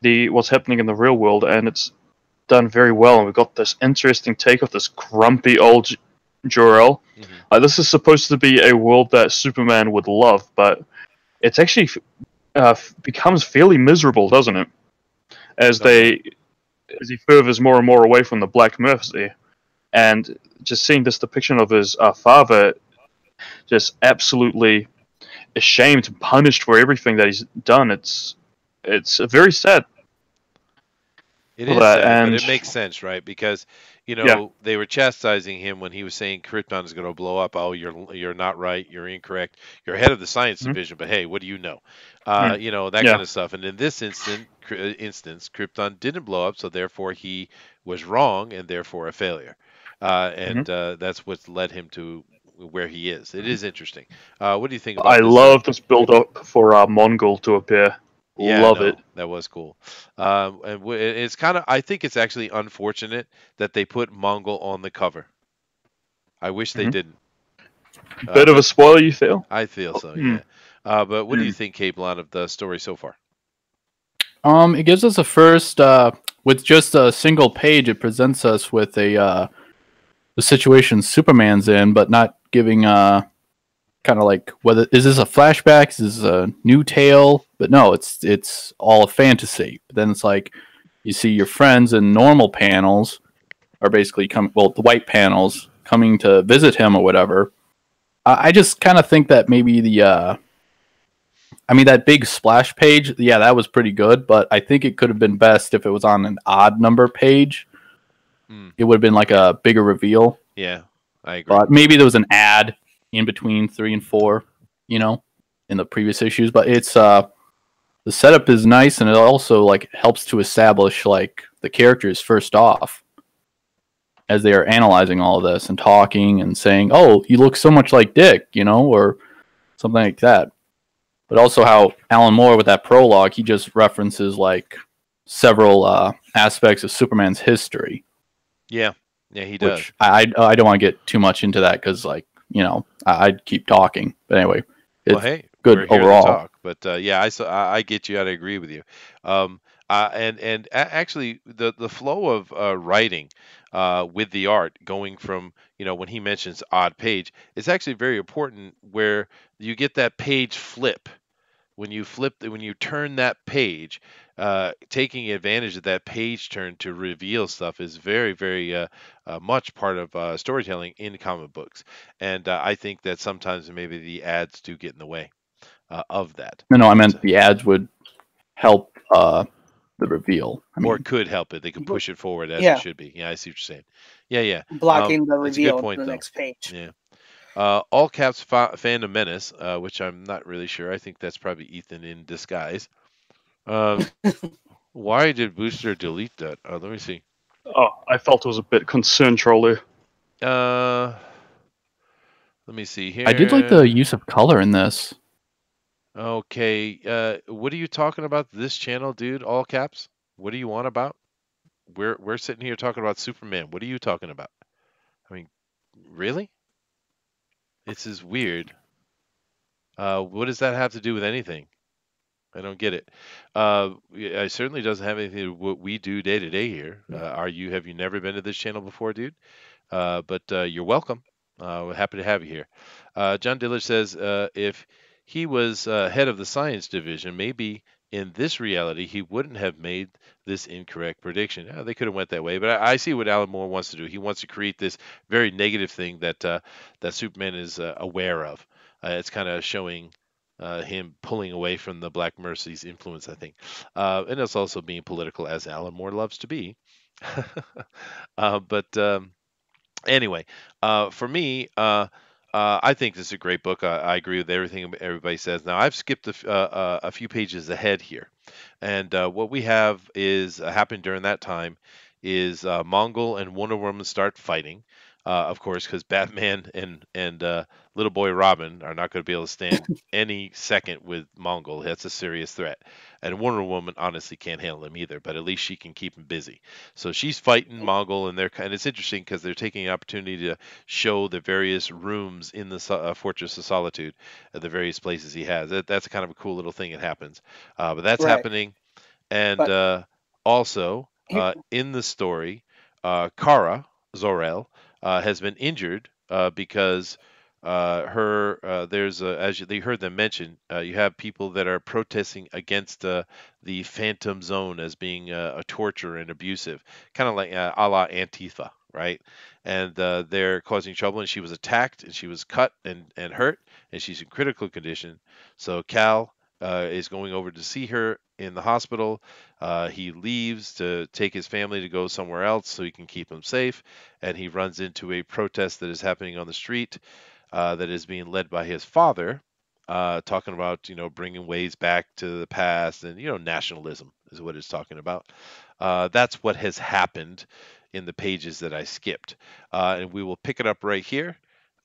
the what's happening in the real world, and it's done very well. And we've got this interesting take of this grumpy old Jor-El. Hmm. This is supposed to be a world that Superman would love, but it's actually becomes fairly miserable, doesn't it? As Oh, yeah. as he furthers more and more away from the Black Mercy, and just seeing this depiction of his father, just absolutely ashamed and punished for everything that he's done. It's very sad It for is that, sad, but and it makes sense, right? Because, yeah, they were chastising him when he was saying Krypton is going to blow up. Oh, you're not right. You're incorrect. You're head of the science mhm, division, but hey, what do you know? mm, That kind yeah, of stuff. And in this instance, Krypton didn't blow up, so therefore he was wrong and therefore a failure. mhm. And that's what's led him to where he is. It is interesting. What do you think I about this? love this build up for Mongol to appear. Yeah, Love it. no, that was cool. And it's kind of, I think it's actually unfortunate that they put Mongol on the cover. I wish they Hmm. didn't. Bit of a But spoiler, you feel? I feel so, Mm, yeah. But what do you mm. think, Capeland, of the story so far? It gives us a first with just a single page. It presents us with the situation Superman's in, but not giving kind of like whether is this a flashback, is this a new tale? But no, it's all a fantasy. But then it's like you see your friends in normal panels are basically come well the white panels coming to visit him or whatever. I just kind of think that maybe I mean that big splash page, yeah, that was pretty good, but I think it could have been best if it was on an odd number page. Mm, It would have been like a bigger reveal. yeah, I agree. But maybe there was an ad in between 3 and 4, in the previous issues. But it's the setup is nice, and it also like helps to establish like the characters first off as they are analyzing all of this and talking and saying, "Oh, you look so much like Dick," or something like that. But also how Alan Moore with that prologue, he just references like several aspects of Superman's history, Yeah, yeah, he does. which I don't want to get too much into that because I'd keep talking. But anyway, Well, it's hey, good we're here to overall. talk, but yeah, I get you. I agree with you. Um, actually, the flow of writing with the art going from when he mentions odd page, it's actually very important where you get that page flip when you turn that page. Taking advantage of that page turn to reveal stuff is very, very much part of storytelling in comic books, and I think that sometimes maybe the ads do get in the way of that. No, I So, meant the ads would help the reveal. I or it mean, could help it. They can but push it forward as it yeah, should be. Yeah, I see what you're saying. Yeah, yeah. blocking the It's a good reveal to point the though. next page. Yeah. All caps fandom menace, which I'm not really sure. I think that's probably Ethan in disguise. Um, why did Booster delete that? Let me see. Oh, I felt it was a bit concern trolley. Uh, let me see I did like the here. use of color in this. Okay. What are you talking about? This channel, dude? All caps. What do you want about? We're sitting here talking about Superman. What are you talking about? I mean, really? This is weird. What does that have to do with anything? I don't get it. It certainly doesn't have anything to do with what we do day to day here. Have you never been to this channel before, dude? But you're welcome. We're happy to have you here. John Dillard says if he was head of the science division, maybe in this reality he wouldn't have made this incorrect prediction. They could have went that way, but I see what Alan Moore wants to do. He wants to create this very negative thing that Superman is aware of. It's kind of showing him pulling away from the Black Mercy's influence, I think, and it's also being political as Alan Moore loves to be. But anyway, for me, I think this is a great book. I agree with everything everybody says. Now, I've skipped a few pages ahead here, and what we have is happened during that time is Mongol and Wonder Woman start fighting. Of course, because Batman and Little Boy Robin are not going to be able to stand any second with Mongol. That's a serious threat, and Wonder Woman honestly can't handle him either. But at least she can keep him busy. So she's fighting Mongol, and it's interesting because they're taking an opportunity to show the various rooms in the Fortress of Solitude, at the various places he has. That's kind of a cool little thing that happens. But that's Right. happening, and But also here, in the story, Kara Zor-El has been injured because her there's they heard them mention, you have people that are protesting against the Phantom Zone as being a torture and abusive, kind of like a la Antifa, right? And they're causing trouble. And she was attacked, and she was cut and hurt, and she's in critical condition. So Cal is going over to see her in the hospital. He leaves to take his family to go somewhere else so he can keep them safe, and he runs into a protest that is happening on the street that is being led by his father, talking about bringing ways back to the past, and nationalism is what it's talking about. That's what has happened in the pages that I skipped, and we will pick it up right here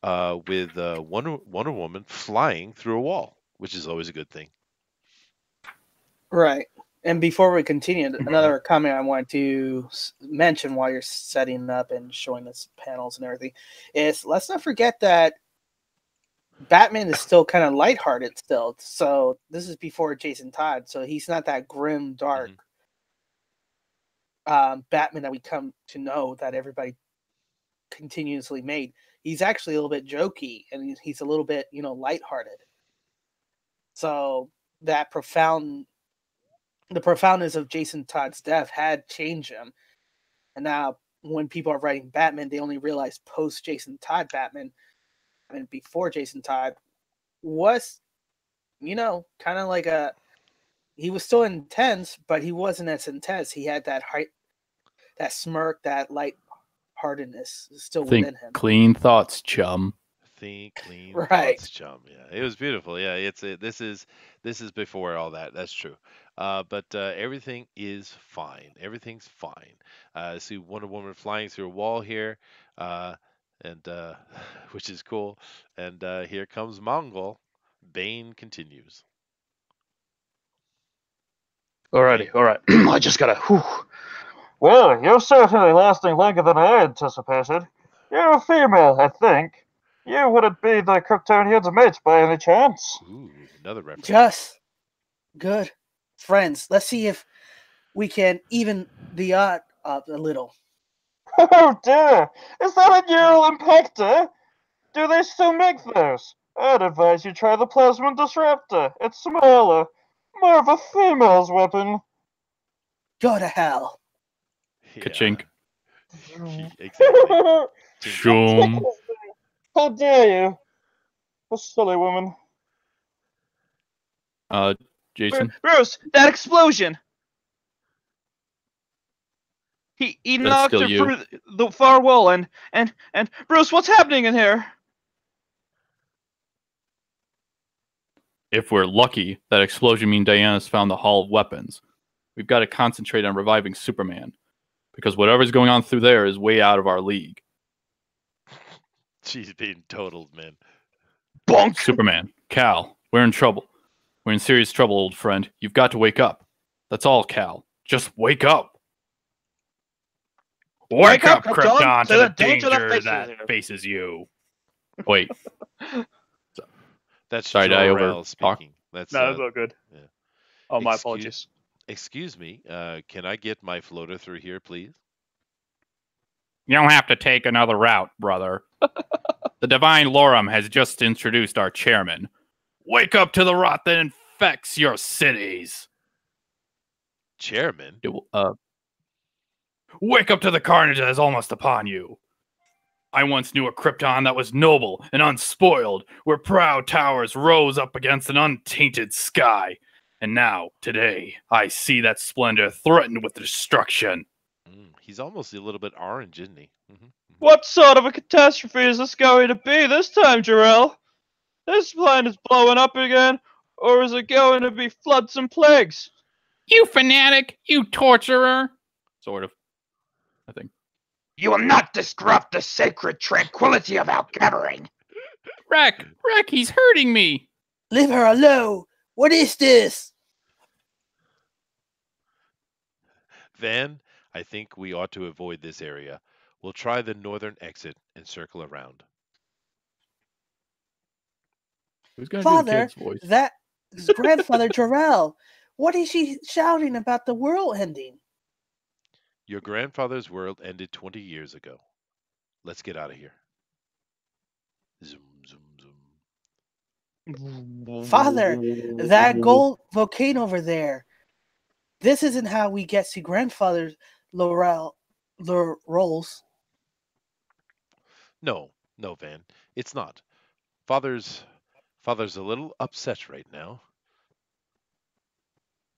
with Wonder Woman flying through a wall, which is always a good thing. right. And before we continue, another comment I wanted to mention while you're setting up and showing us panels and everything is, let's not forget that Batman is still kind of lighthearted still. So this is before Jason Todd, so he's not that grim, dark Batman that we come to know that everybody continuously made. He's actually a little bit jokey, and he's a little bit, lighthearted. So that the profoundness of Jason Todd's death had changed him. And now when people are writing Batman, they only realize post Jason Todd Batman, I mean before Jason Todd was, kind of like he was still intense, but he wasn't as intense. He had that that smirk, that light-heartedness still Think within him. clean thoughts, chum. Think clean Right. thoughts, chum. Yeah, it was beautiful. Yeah, this is before all that. That's true. But everything is fine. Everything's fine. I see Wonder Woman flying through a wall here, uh, and which is cool. And here comes Mongol. Bane continues. Alrighty, alright. I just gotta. Whew. Well, you're certainly lasting longer than I anticipated. You're a female, I think. You wouldn't be the Kryptonian's mate by any chance? Ooh, another reference. Just good friends. Let's see if we can even the odd up a little. Oh dear! Is that a neural impactor? Do they still make those? I'd advise you try the Plasma Disruptor. It's smaller. More of a female's weapon. Go to hell. Yeah, Ka-chink. exactly. Shoom. How dare you? A silly woman. Jason. Bruce, that explosion! He That's knocked still her you. through the far wall, and Bruce, what's happening in here? If we're lucky, that explosion means Diana's found the Hall of Weapons. We've got to concentrate on reviving Superman, because whatever's going on through there is way out of our league. She's being totaled, man. Bonk! Superman, Cal, we're in trouble. We're in serious trouble, old friend. You've got to wake up. That's all, Cal. Just wake up. Wake up, Krypton, to the danger that faces you. Wait. That's Sorry, did I Jor-El over speaking. That's No, that's all good. yeah. Oh, my Excuse- apologies. Excuse me. Can I get my floater through here, please? You'll have to take another route, brother. The Divine Lorem has just introduced our chairman. Wake up to the rot that infects your cities. Chairman? Wake up to the carnage that is almost upon you. I once knew a Krypton that was noble and unspoiled, where proud towers rose up against an untainted sky. And now, today, I see that splendor threatened with destruction. He's almost a little bit orange, isn't he? What sort of a catastrophe is this going to be this time, Jarrell? This planet's blowing up again, or is it going to be floods and plagues? You fanatic! You torturer! Sort of, I think. You will not disrupt the sacred tranquility of our gathering. Wreck! He's hurting me! Leave her alone. What is this? Van, I think we ought to avoid this area. We'll try the northern exit and circle around. Who's gonna do the Father, kid's voice? that is grandfather Jarrell. What is she shouting about the world ending? Your grandfather's world ended 20 years ago. Let's get out of here. Zoom, zoom, zoom. Father, that gold volcano over there. This isn't how we get to grandfather's rolls. No, Van. It's not. Father's a little upset right now.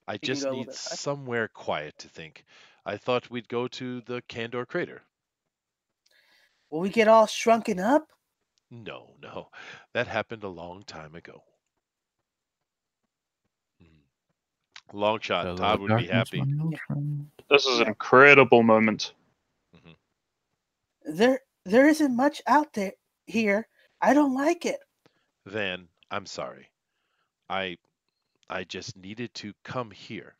I You can just go a little need bit higher. somewhere quiet to think. I thought we'd go to the Candor crater. Will we get all shrunken up? No. That happened a long time ago. Long shot. Hello, Todd would be darkness, happy. my old friend. This is an incredible moment. There isn't much out there here. I don't like it. Van, I'm sorry. I just needed to come here.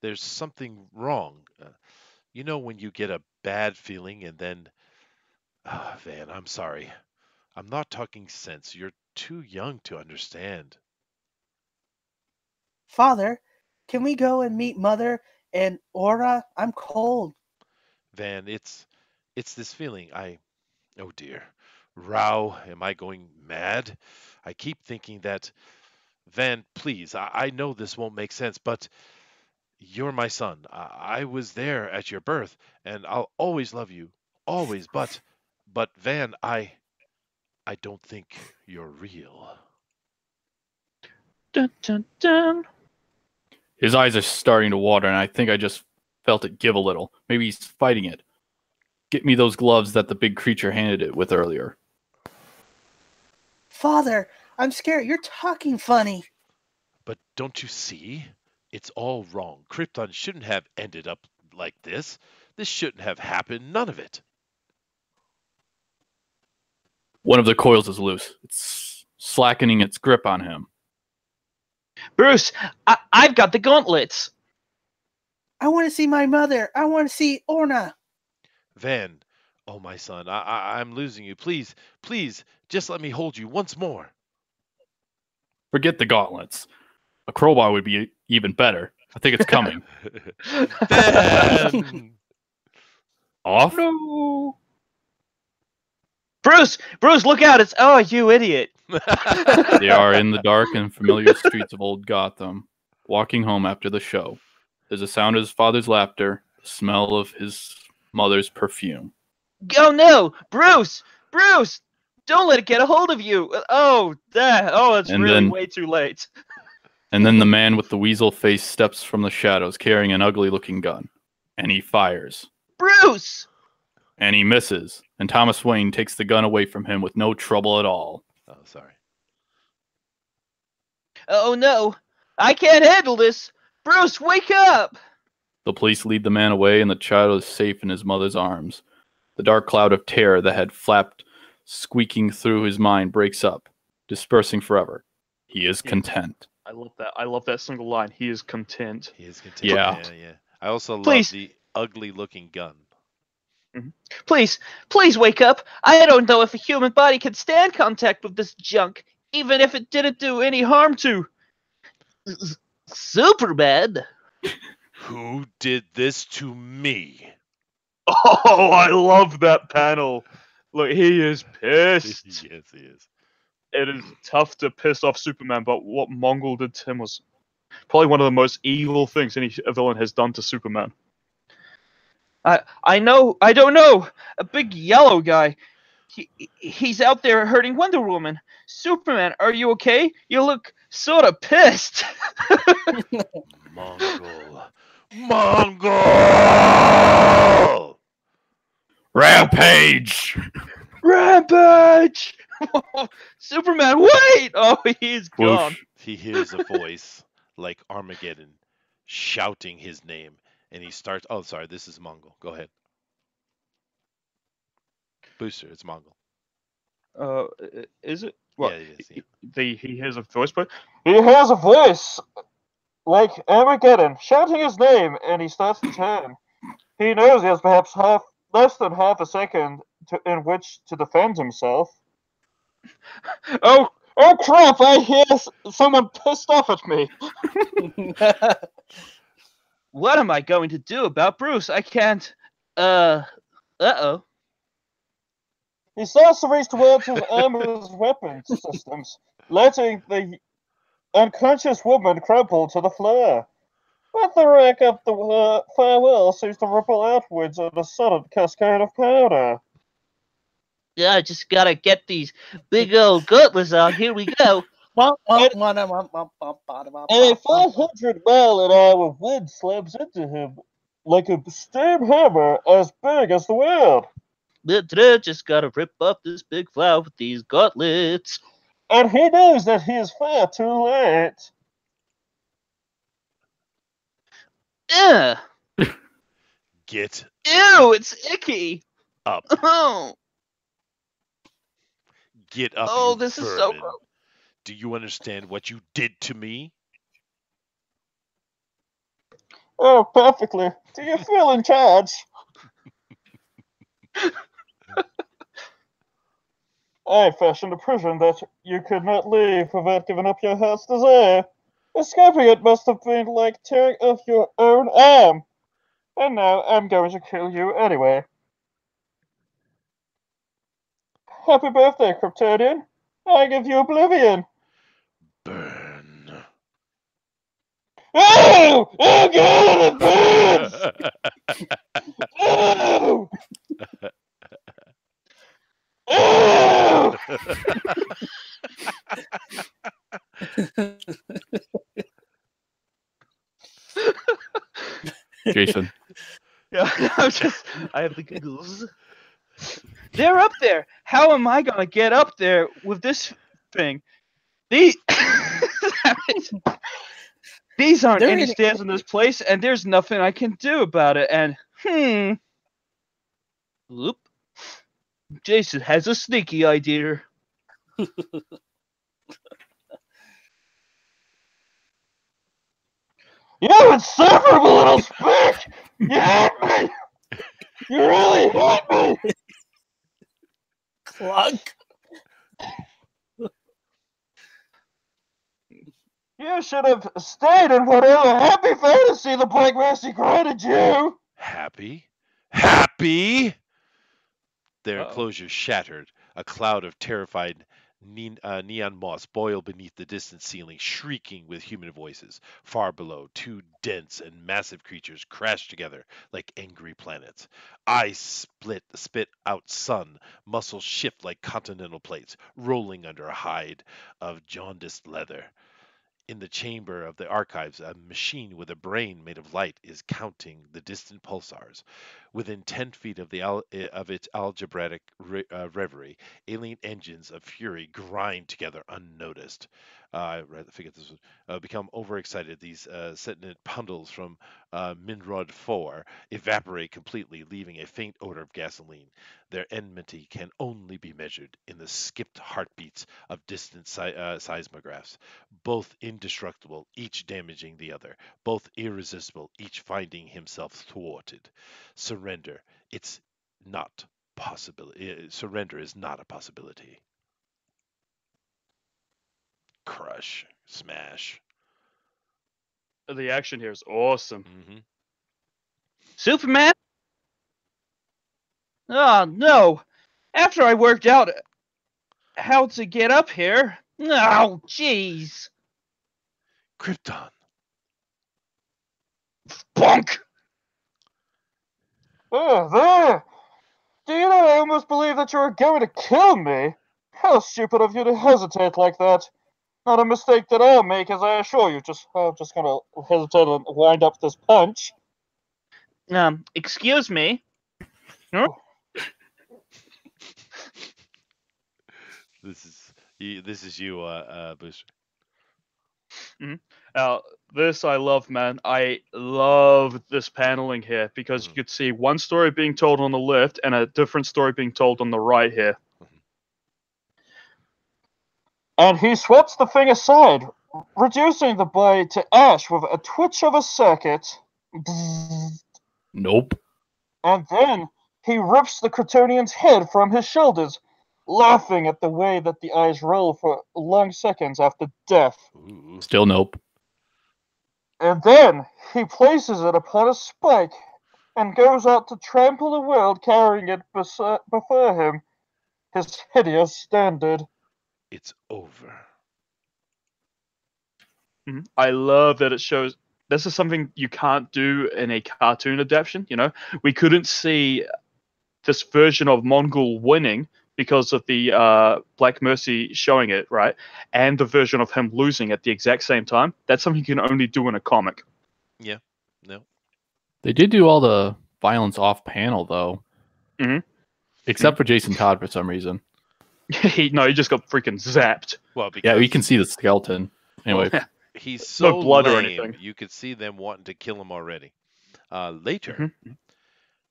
There's something wrong. You know when you get a bad feeling and then... Van, I'm sorry. I'm not talking sense. You're too young to understand. Father, can we go and meet Mother and Aura? I'm cold. Van, it's this feeling. Oh dear. Rao, am I going mad? I keep thinking that... Van, please, I know this won't make sense, but you're my son. I was there at your birth, and I'll always love you. Always, but Van, I don't think you're real. Dun, dun, dun. His eyes are starting to water, and I think I just felt it give a little. Maybe he's fighting it. Get me those gloves that the big creature handed it with earlier. Father, I'm scared. You're talking funny. But don't you see? It's all wrong. Krypton shouldn't have ended up like this. This shouldn't have happened. None of it. One of the coils is loose. It's slackening its grip on him. Bruce, I've got the gauntlets. I want to see my mother. I want to see Orna. Van, oh my son, I'm losing you. Please, just let me hold you once more. Forget the gauntlets. A crowbar would be even better. I think it's coming. Van! Off? No. Bruce, look out! It's you idiot. They are in the dark and familiar streets of old Gotham, walking home after the show. There's a sound of his father's laughter, the smell of his mother's perfume. Oh no, Bruce! Don't let it get a hold of you. It's And really then- way too late. And then the man with the weasel face steps from the shadows, carrying an ugly-looking gun. And he fires. Bruce! And he misses. And Thomas Wayne takes the gun away from him with no trouble at all. Oh, sorry. Oh no, I can't handle this. Bruce, wake up! The police lead the man away, and the child is safe in his mother's arms. The dark cloud of terror that had flapped, squeaking through his mind, breaks up, dispersing forever. He is content. I love that. I love that single line. He is content. He is content. Yeah. Yeah. I also Please. love the ugly-looking gun. Please wake up. I don't know if a human body can stand contact with this junk, even if it didn't do any harm to Superman. Who did this to me? Oh, I love that panel. Look, he is pissed. Yes, he is. It is tough to piss off Superman, but what Mongol did to him was probably one of the most evil things any villain has done to Superman. I don't know. A big yellow guy. He's out there hurting Wonder Woman. Superman, are you okay? You look sort of pissed. Mongol. Rampage! Rampage! Superman, wait! Oh, he's gone. Whoosh. He hears a voice like Armageddon shouting his name, and he starts. Oh, sorry, this is Mongol. Go ahead. Booster, it's Mongol. Is it? Yeah, What? it is. Yeah. He hears a voice, but he hears a voice like Armageddon shouting his name, and he starts to turn. He knows he has perhaps less than half a second in which to defend himself. Oh crap! I hear someone pissed off at me. What am I going to do about Bruce? I can't. Uh-oh. He starts to reach towards his armor's weapon systems, letting the unconscious woman crumple to the floor. But the wreck of the farewell seems to ripple outwards in a sudden cascade of powder. Yeah, I just gotta get these big old gutlets out. Here we go. And a 500-mile-an-hour wind slams into him like a steam hammer as big as the world. Just gotta rip up this big flower with these gauntlets. And he knows that he is far too late. Ugh. Get Ew, it's icky. up. Oh, Get up. oh, you this is so vermin. gross. Do you understand what you did to me? Oh, perfectly. Do you feel in charge? I fashioned a prison that you could not leave without giving up your heart's desire. Escaping it must have been like tearing off your own arm. And now I'm going to kill you anyway. Happy birthday, Kryptonian. I give you oblivion. Burn. Oh! Oh god, it burns! Oh! Oh! Jason. Yeah, I have the giggles. They're up there. How am I gonna get up there with this thing? These aren't They're any in- stairs in this place, and there's nothing I can do about it. And oop, Jason has a sneaky idea. You insufferable little spick! You hate me! You really hate me! Clunk. You should have stayed in whatever happy fantasy the Black Mercy granted you! Happy? Happy? Their Uh-oh. enclosure shattered. A cloud of terrified neon moths boiled beneath the distant ceiling, shrieking with human voices. Far below, two dense and massive creatures crashed together like angry planets. Eyes spit out sun, muscles shift like continental plates, rolling under a hide of jaundiced leather. In the chamber of the archives, a machine with a brain made of light is counting the distant pulsars. Within 10 feet of of its algebraic reverie, alien engines of fury grind together unnoticed. I forget this one. Become overexcited. These sentient bundles from Minrod 4 evaporate completely, leaving a faint odor of gasoline. Their enmity can only be measured in the skipped heartbeats of distant seismographs. Both indestructible, each damaging the other. Both irresistible, each finding himself thwarted. Surrender. It's not possibility. Surrender is not a possibility. Crush. Smash. The action here is awesome. Hmm. Superman? Oh no! After I worked out how to get up here. Oh, jeez. Krypton. Bonk! Oh, there! Do you know I almost believe that you were going to kill me? How stupid of you to hesitate like that. Not a mistake that I'll make, as I assure you. I'm just gonna hesitate and wind up this punch. Excuse me. this is you, Booster. Now, this I love, man. I love this paneling here because you Mhm. could see one story being told on the left and a different story being told on the right here. Mhm. And he swept the thing aside, reducing the blade to ash with a twitch of a circuit. Nope. And then he rips the Kryptonian's head from his shoulders, laughing at the way that the eyes roll for long seconds after death. Ooh. Still nope. And then he places it upon a spike and goes out to trample the world carrying it before him, his hideous standard. It's over. I love that it shows this is something you can't do in a cartoon adaptation, you know? We couldn't see this version of Mongol winning because of the Black Mercy showing it, right? And the version of him losing at the exact same time. That's something you can only do in a comic. Yeah. No. They did do all the violence off panel though, Mhm. except for Jason Todd for some reason. He just got freaking zapped. Well, Yeah, because you can see the skeleton. Anyway, well, he's No so blood or lame. anything. You could see them wanting to kill him already. Later, Mhm.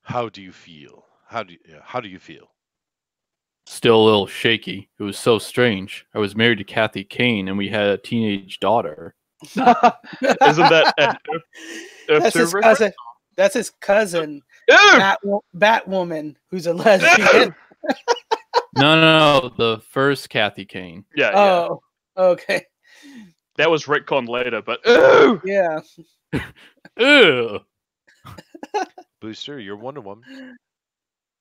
how do you feel? How do you feel? still a little shaky. It was so strange. I was married to Kathy Kane, and we had a teenage daughter. Isn't that an Earth That's 2 his reference? cousin. That's his cousin, Ew! Batwoman, who's a lesbian. No, the first Kathy Kane. Yeah. Oh, okay. That was retcon later, but ew! Yeah. Ew. Booster, you're Wonder Woman.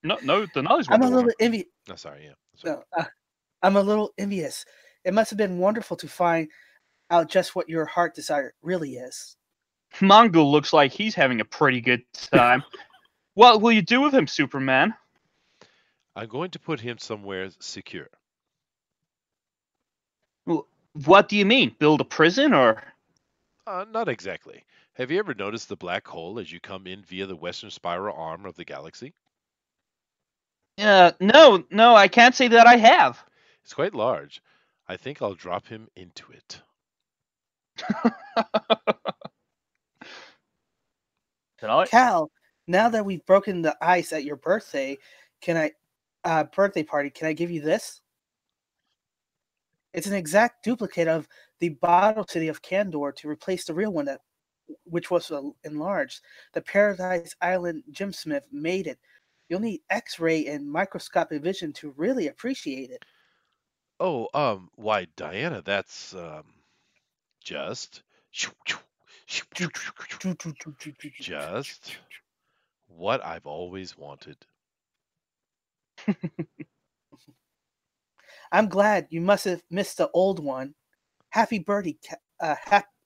No, Denali's I'm Wonder a little Woman. envious. Oh, sorry. Yeah. Sorry. No, I'm a little envious. It must have been wonderful to find out just what your heart desire really is. Mongol looks like he's having a pretty good time. What will you do with him, Superman? I'm going to put him somewhere secure. What do you mean? Build a prison or? Not exactly. Have you ever noticed the black hole as you come in via the western spiral arm of the galaxy? No, I can't say that I have. It's quite large. I think I'll drop him into it. Denali? Cal, now that we've broken the ice at your birthday, birthday party, can I give you this? It's an exact duplicate of the bottle city of Candor to replace the real one which was enlarged. The Paradise Island Gemsmith made it. You'll need X-ray and microscopic vision to really appreciate it. Oh, why, Diana, that's just just what I've always wanted. I'm glad you must have missed the old one. Happy birthday,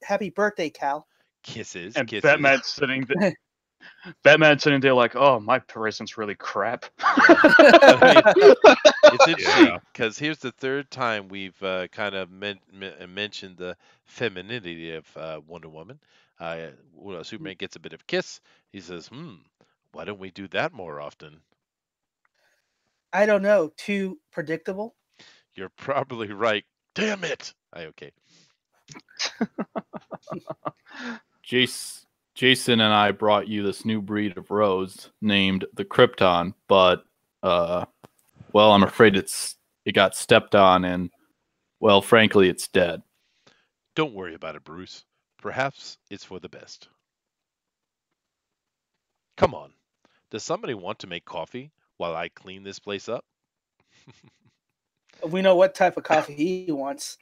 happy birthday, Cal. Kisses, And kisses. Batman's sitting there like, oh, my present's really crap. I mean, it's interesting because here's the third time we've kind of mentioned the femininity of Wonder Woman. When Superman gets a bit of kiss, he says, why don't we do that more often? I don't know. Too predictable? You're probably right. Damn it! Okay. Jason and I brought you this new breed of rose named the Krypton, but well, I'm afraid it got stepped on, and well, frankly, it's dead. Don't worry about it, Bruce. Perhaps it's for the best. Come on. Does somebody want to make coffee while I clean this place up? We know what type of coffee he wants.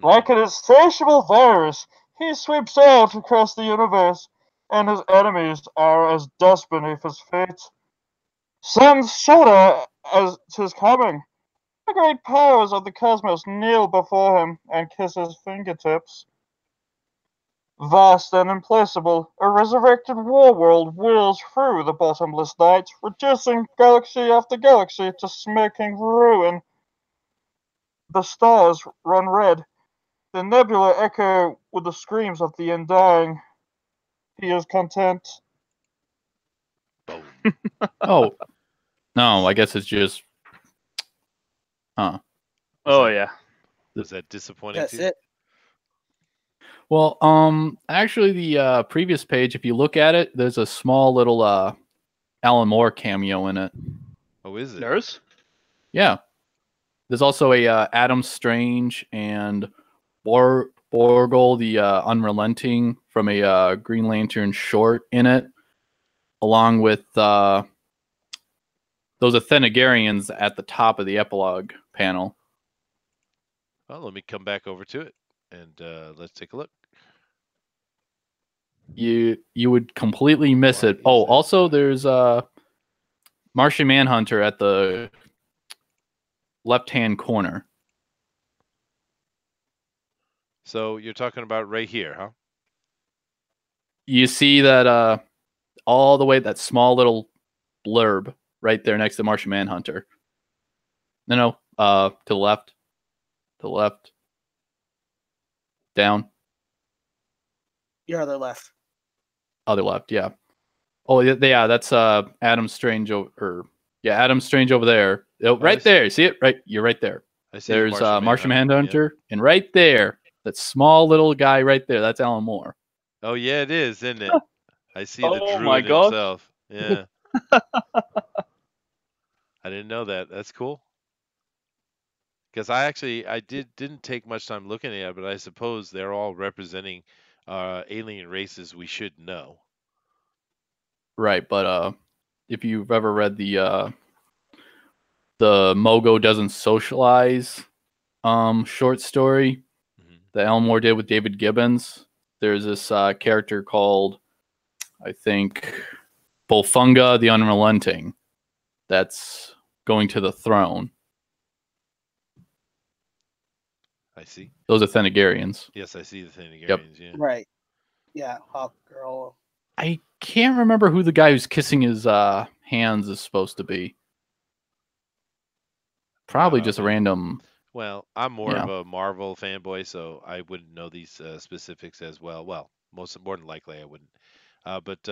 Like an insatiable virus, he sweeps out across the universe, and his enemies are as dust beneath his feet. Some shudder as 'tis coming. The great powers of the cosmos kneel before him and kiss his fingertips. Vast and implacable, a resurrected war world whirls through the bottomless night, reducing galaxy after galaxy to smoking ruin. The stars run red. The nebula echo with the screams of the undying. He is content. Boom. Oh, no, I guess it's just Huh. Oh yeah. Was that disappointing That's to you? it. Well, actually, the previous page, if you look at it, there's a small little Alan Moore cameo in it. Oh, is it? Nurse? Yeah. There's also a Adam Strange and Borgel, the Unrelenting from a Green Lantern short in it, along with those Athenagarians at the top of the epilogue panel. Well, let me come back over to it and let's take a look. You would completely miss Why it. is Oh, that? also there's Martian Manhunter at the left-hand corner. So you're talking about right here, huh? You see that all the way, that small little blurb right there next to Martian Manhunter. No, to the left. To the left. Down. Your other left. Other left, yeah. Oh, yeah, that's Adam Strange Adam Strange over there. Oh, right there. See it? Right, you're right there. I see the There's Martian Manhunter, Manhunter, and right there, that small little guy right there, that's Alan Moore. Yeah. Oh, yeah, it is, isn't it? I see the Oh my druid gosh. himself. Yeah. I didn't know that. That's cool. Because I didn't take much time looking at it, but I suppose they're all representing alien races we should know. Right, but if you've ever read the Mogo Doesn't Socialize short story Mhm. that Alan Moore did with David Gibbons, there's this character called, I think, Bolfunga the Unrelenting that's going to the throne. I see. Those are Thenagarians. Yes, I see the Thanagarians, Yep. yeah. Right. Yeah, Hawk Girl. I can't remember who the guy who's kissing his hands is supposed to be. Probably just a man. random. Well, I'm more Yeah. of a Marvel fanboy, so I wouldn't know these specifics as well. Well, more than likely I wouldn't. But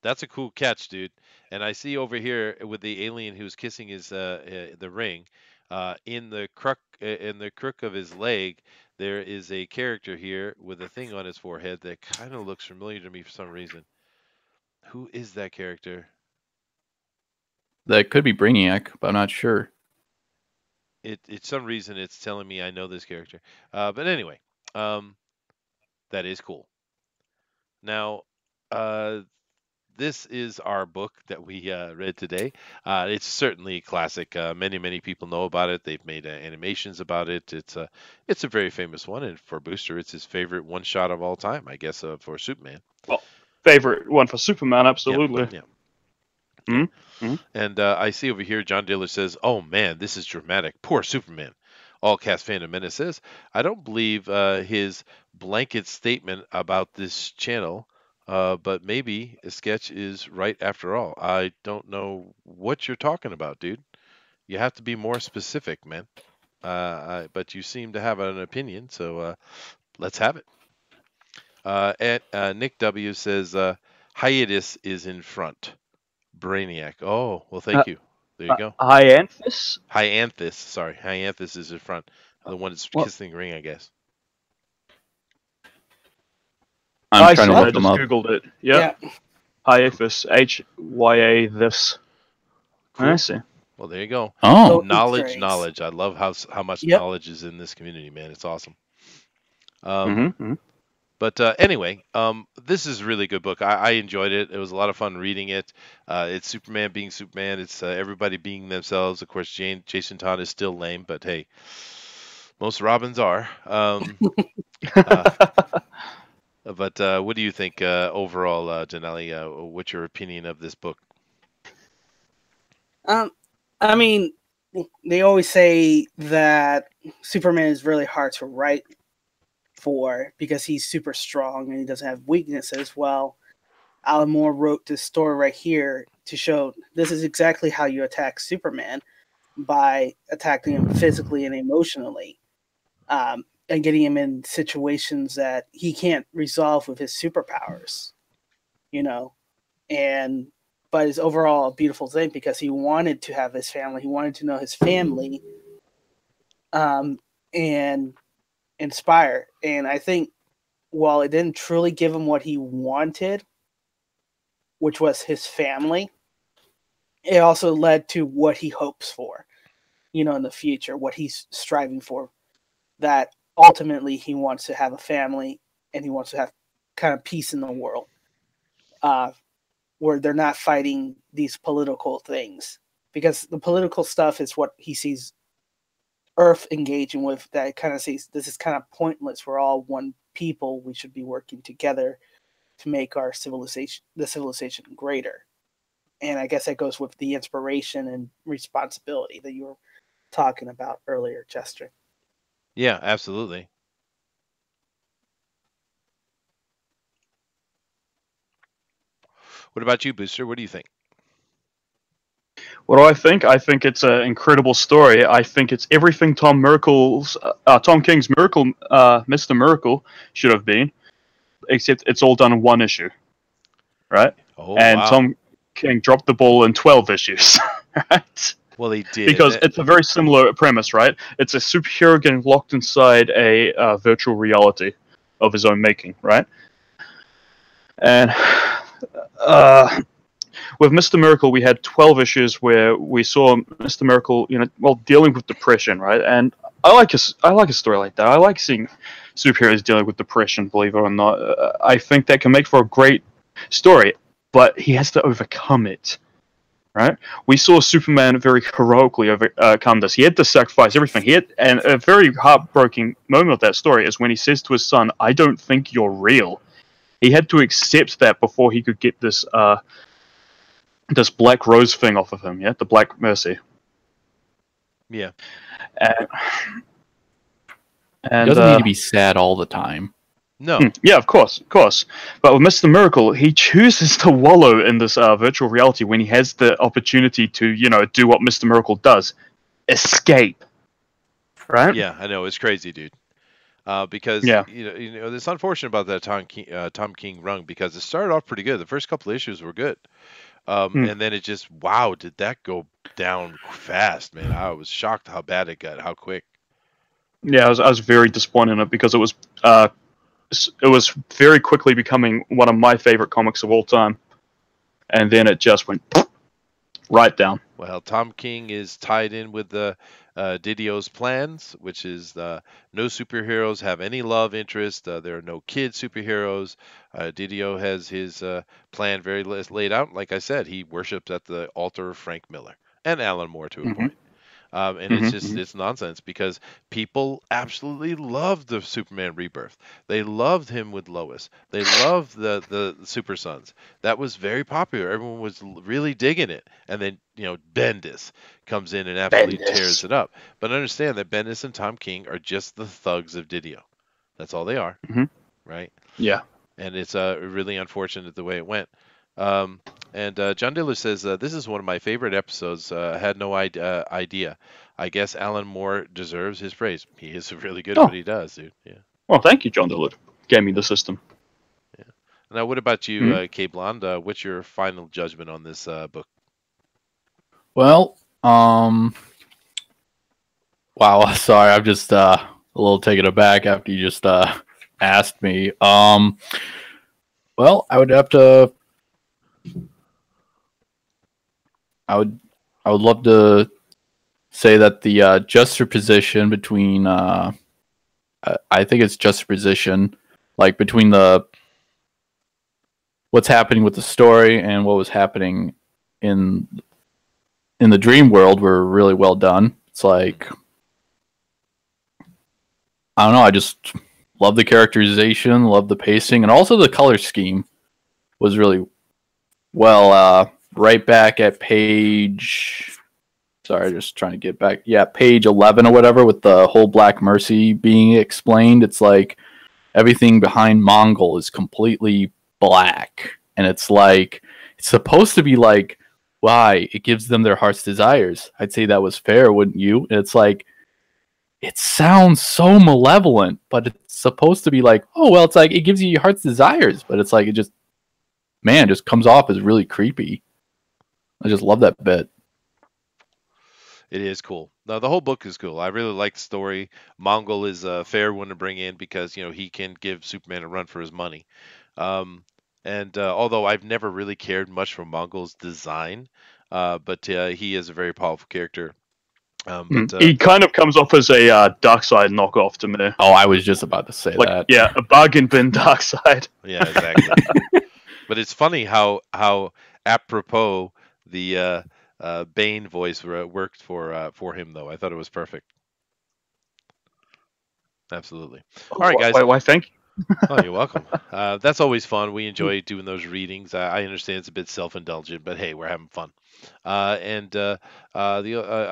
that's a cool catch, dude. And I see over here with the alien who's kissing his the ring, in the crook of his leg, there is a character here with a thing on his forehead that kind of looks familiar to me for some reason. Who is that character? That could be Brainiac, but I'm not sure. It's some reason it's telling me I know this character. But anyway, that is cool. Now, this is our book that we read today. It's certainly classic. Many people know about it. They've made animations about it. It's a very famous one, and for Booster, it's his favorite one shot of all time, I guess, for Superman. Well, favorite one for Superman, Yeah, absolutely. yeah. Mm-hmm. And I see over here, John Diller says, "Oh man, this is dramatic. Poor Superman." All Cast Fandom Menace says, "I don't believe his blanket statement about this channel, but maybe a sketch is right after all. I don't know what you're talking about, dude. You have to be more specific, man. But you seem to have an opinion, so let's have it." Nick W says, "Hiatus is in front. Brainiac. Oh, well, thank you. There you go. Hyanthus? Hyanthus. Sorry. Hyanthus is in front. The one that's What? kissing the ring, I guess. I'm I trying see, to I look them just up. googled it. Yep. Yeah. Hyathus. Hya this. Cool. I see. Well, there you go. Oh, Easter Knowledge, eggs. knowledge. I love how much Yep. knowledge is in this community, man. It's awesome. Mm-hmm. But anyway, this is a really good book. I enjoyed it. It was a lot of fun reading it. It's Superman being Superman. It's everybody being themselves. Of course, Jason Todd is still lame, but hey, most Robins are. But what do you think overall, Janelle? What's your opinion of this book? I mean, they always say that Superman is really hard to write for because he's super strong and he doesn't have weaknesses. Well, Alan Moore wrote this story right here to show this is exactly how you attack Superman by attacking him physically and emotionally, and getting him in situations that he can't resolve with his superpowers, but it's overall a beautiful thing because he wanted to have his family. He wanted to know his family, and inspire. And I think while it didn't truly give him what he wanted, which was his family, it also led to what he hopes for, in the future, what he's striving for. That ultimately he wants to have a family and he wants to have kind of peace in the world, where they're not fighting these political things, because the political stuff is what he sees Earth engaging with, that kind of sees this is kind of pointless. We're all one people. We should be working together to make the civilization greater. And I guess that goes with the inspiration and responsibility that you were talking about earlier, Chester. Yeah, absolutely. What about you, Booster? What do you think? What do I think? I think it's an incredible story. I think it's everything Tom King's Miracle, Mr. Miracle should have been, except it's all done in one issue, right? Oh, And wow. Tom King dropped the ball in 12 issues, right? Well, he did. Because it's a very similar premise, right? It's a superhero getting locked inside a virtual reality of his own making, right? And with Mr. Miracle, we had 12 issues where we saw Mr. Miracle, dealing with depression, right? And I like a story like that. I like seeing superheroes dealing with depression, believe it or not. I think that can make for a great story, but he has to overcome it, right? We saw Superman very heroically overcome this. He had to sacrifice everything. And a very heartbreaking moment of that story is when he says to his son, "I don't think you're real." He had to accept that before he could get this Black Rose thing off of him, yeah, the Black Mercy. Yeah. And He doesn't need to be sad all the time. No. Yeah, of course. But with Mr. Miracle, he chooses to wallow in this virtual reality when he has the opportunity to, do what Mr. Miracle does, escape. Right? Yeah, I know, it's crazy, dude. Because Yeah. It's unfortunate about that Tom King run, because it started off pretty good. The first couple of issues were good. And then it just, wow, did that go down fast, man. I was shocked how bad it got, how quick. Yeah, I was very disappointed in it because it was very quickly becoming one of my favorite comics of all time. And then it just went right down. Well, Tom King is tied in with the Didio's plans, which is no superheroes have any love interest. There are no kid superheroes. Didio has his plan very laid out. Like I said, he worships at the altar of Frank Miller and Alan Moore to a point. And it's just it's nonsense, because people absolutely loved the Superman Rebirth. They loved him with Lois. They loved the Super Sons. That was very popular. Everyone was really digging it. And then Bendis comes in and absolutely tears it up. But understand that Bendis and Tom King are just the thugs of Didio. That's all they are, right? Yeah. And it's really unfortunate the way it went. And John Diller says, this is one of my favorite episodes. I had no idea. I guess Alan Moore deserves his praise. He is really good at what he does, dude. Yeah. Well, thank you, John Dillard. Gave me the system. Yeah. Now, what about you, K Blonde? What's your final judgment on this book? Well, wow. Sorry, I'm just a little taken aback after you just asked me. Well, I would have to. I would love to say that the juxtaposition between I think it's juxtaposition, like between what's happening with the story and what was happening in the dream world, were really well done. It's like, I don't know, I just love the characterization, love the pacing, and also the color scheme was really well. Right back at page, sorry, just trying to get back. Yeah, page 11 or whatever, with the whole Black Mercy being explained. It's like everything behind Mongol is completely black, and it's like, it's supposed to be like, why? It gives them their heart's desires. I'd say that was fair, wouldn't you? And it's like, it sounds so malevolent, but it's supposed to be like, oh, well, it's like, it gives you your heart's desires, but it's like, it just comes off as really creepy. I just love that bit. It is cool. No, the whole book is cool. I really like the story. Mongol is a fair one to bring in because he can give Superman a run for his money. Um, and although I've never really cared much for Mongol's design, but he is a very powerful character. But He kind of comes off as a Dark Side knockoff to me. Oh, I was just about to say Like, that. yeah, a bargain bin Dark Side. yeah, exactly. But it's funny how apropos the Bane voice worked for him though. I thought it was perfect. Absolutely. All right, guys. Why, thank you. Oh, you're welcome. That's always fun. We enjoy doing those readings. I understand it's a bit self-indulgent, but hey, we're having fun. I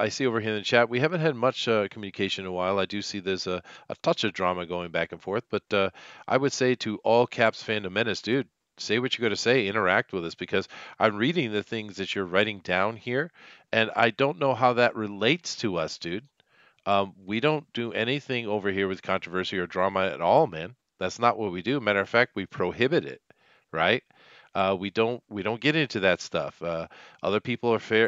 see over here in the chat we haven't had much communication in a while. I do see there's a touch of drama going back and forth, but I would say to all Caps fandom menace, dude, say what you got to say, interact with us because I'm reading the things that you're writing down here, and I don't know how that relates to us, dude. We don't do anything over here with controversy or drama at all, man. That's not what we do. Matter of fact, we prohibit it, right? We don't get into that stuff. Other people are fair.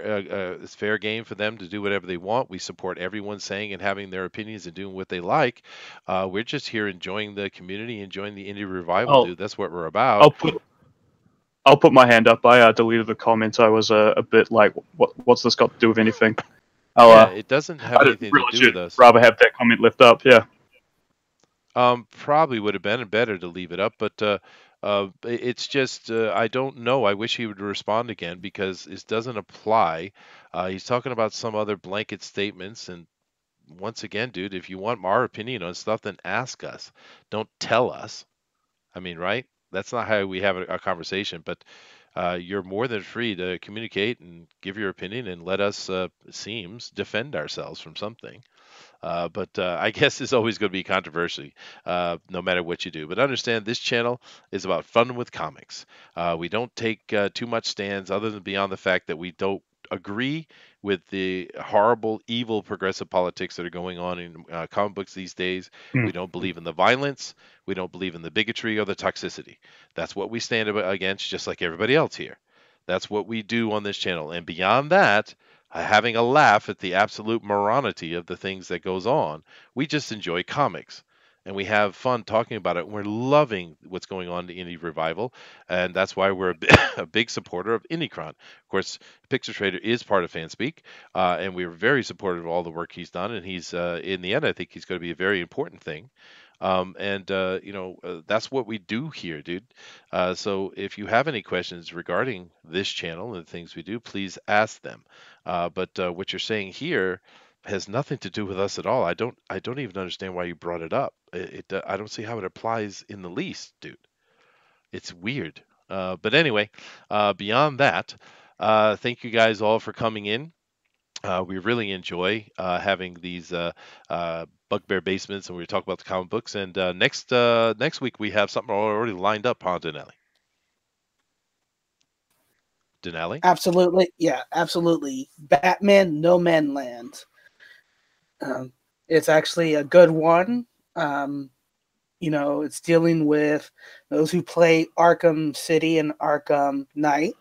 It's fair game for them to do whatever they want. We support everyone saying and having their opinions and doing what they like. We're just here enjoying the community, enjoying the indie revival, I'll, dude. That's what we're about. I'll put my hand up. I deleted the comment. I was a bit like, what's this got to do with anything? Yeah, it doesn't have I anything to really do should with us. rather have that comment left up. Yeah. Probably would have been better to leave it up, but it's just I don't know. I wish he would respond again because it doesn't apply. He's talking about some other blanket statements, and once again, dude, if you want our opinion on stuff, then ask us. Don't tell us. I mean, right? That's not how we have a conversation, but you're more than free to communicate and give your opinion and let us, seems, defend ourselves from something. But I guess it's always going to be controversy, no matter what you do. But understand this channel is about fun with comics. We don't take too much stands other than beyond the fact that we don't agree with the horrible, evil progressive politics that are going on in comic books these days. We don't believe in the violence. We don't believe in the bigotry or the toxicity. That's what we stand against, just like everybody else here. That's what we do on this channel. And beyond that, having a laugh at the absolute morality of the things that goes on. We just enjoy comics and we have fun talking about it. We're loving what's going on in the indie revival, and that's why we're a big supporter of Indicron. Of course, Pixar Trader is part of Fanspeak, and we're very supportive of all the work he's done. And he's, in the end, I think he's going to be a very important thing. That's what we do here, dude. So if you have any questions regarding this channel and the things we do, please ask them. But what you're saying here has nothing to do with us at all. I don't even understand why you brought it up. I don't see how it applies in the least, dude. It's weird. But anyway, beyond that, thank you guys all for coming in. We really enjoy having these Bugbear basements, and we talk about the comic books. And next week we have something already lined up, huh, Denali? Denali? Absolutely, yeah, absolutely. Batman No Man Land. It's actually a good one. It's dealing with those who play Arkham City and Arkham Knight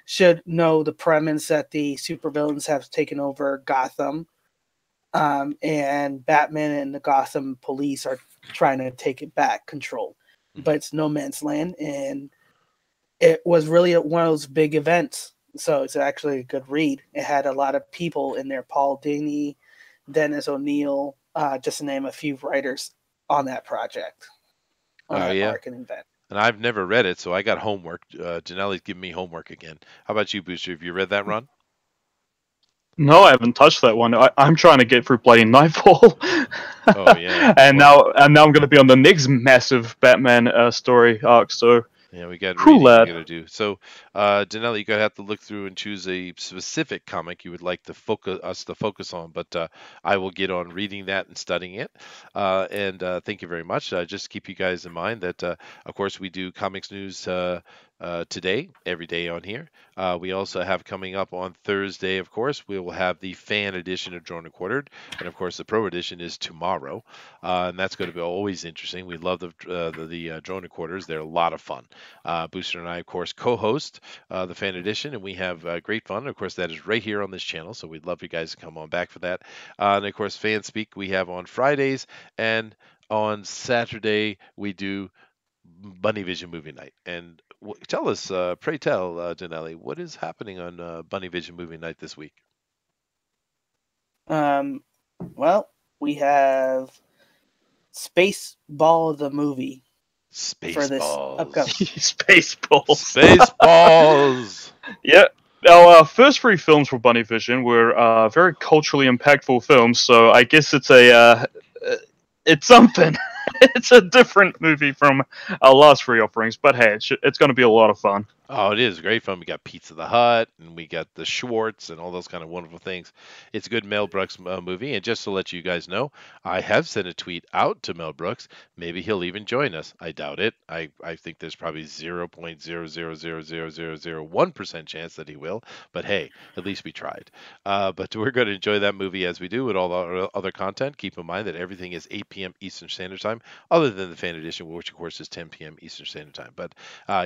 should know the premise that the supervillains have taken over Gotham, and Batman and the Gotham police are trying to take it back, control. But it's no man's land, and it was really one of those big events. So it's actually a good read. It had a lot of people in there: Paul Dini, Dennis O'Neil, just to name a few writers on that project. On that arc and event. And I've never read it, so I got homework. Janelle's giving me homework again. How about you, Booster? Have you read that run? No, I haven't touched that one. I'm trying to get through Bloody Nightfall. Oh yeah. Now I'm going to be on the next massive Batman story arc. So yeah, we got cool, reading we got to do. So, Denali, you're gonna have to look through and choose a specific comic you would like to focus on. But I will get on reading that and studying it. And thank you very much. Just keep you guys in mind that, of course, we do comics news today, every day on here. We also have coming up on Thursday, of course, we will have the fan edition of Drone and Quartered. And of course, the pro edition is tomorrow. And that's going to be always interesting. We love the Drone and Quarters. They're a lot of fun. Booster and I, of course, co host the fan edition, and we have great fun. Of course, that is right here on this channel. So we'd love you guys to come on back for that. And of course, Fan Speak we have on Fridays. And on Saturday, we do Bunny Vision movie night. And tell us, pray tell, Janelli, what is happening on Bunny Vision movie night this week? Well, we have Spaceball the movie for this upcoming. Spaceballs. Spaceballs. Yeah. Our first three films for Bunny Vision were very culturally impactful films, so I guess it's it's something. It's a different movie from our last three offerings, but hey, it's going to be a lot of fun. Oh, it is great fun. We got Pizza the Hut, and we got the Schwartz, and all those kind of wonderful things. It's a good Mel Brooks movie, and just to let you guys know, I have sent a tweet out to Mel Brooks. Maybe he'll even join us. I doubt it. I think there's probably 0.0000001% chance that he will, but hey, at least we tried. But we're going to enjoy that movie as we do with all the other content. Keep in mind that everything is 8 p.m. Eastern Standard Time, other than the fan edition, which of course is 10 p.m. Eastern Standard Time. But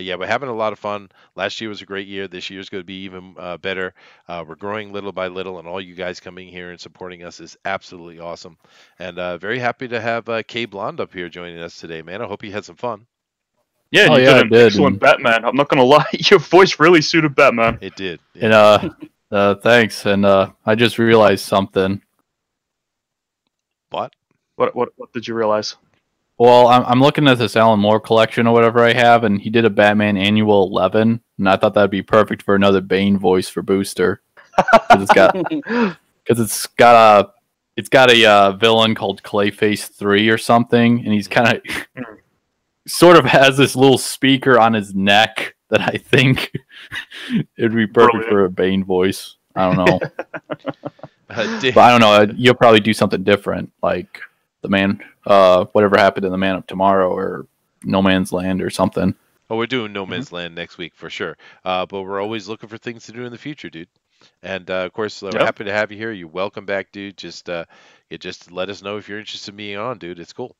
yeah, we're having a lot of fun. Last year was a great year. This year's going to be even better. We're growing little by little, and all you guys coming here and supporting us is absolutely awesome. And very happy to have Kay Blonde up here joining us today, man. I hope you had some fun. Yeah, you did an excellent Batman. I'm not going to lie. Your voice really suited Batman. It did. Yeah. And thanks. And I just realized something. What? What did you realize? Well, I'm looking at this Alan Moore collection or whatever I have, and he did a Batman Annual 11, and I thought that'd be perfect for another Bane voice for Booster. Because it's got a villain called Clayface 3 or something, and he's kind of sort of has this little speaker on his neck that I think it'd be perfect for a Bane voice. I don't know. But I don't know. You'll probably do something different, like the man, whatever happened to the Man of Tomorrow or No Man's Land or something. Oh, we're doing No Man's Land next week for sure. But we're always looking for things to do in the future, dude. And of course, we're happy to have you here. You're welcome back, dude. Just let us know if you're interested in being on, dude. It's cool.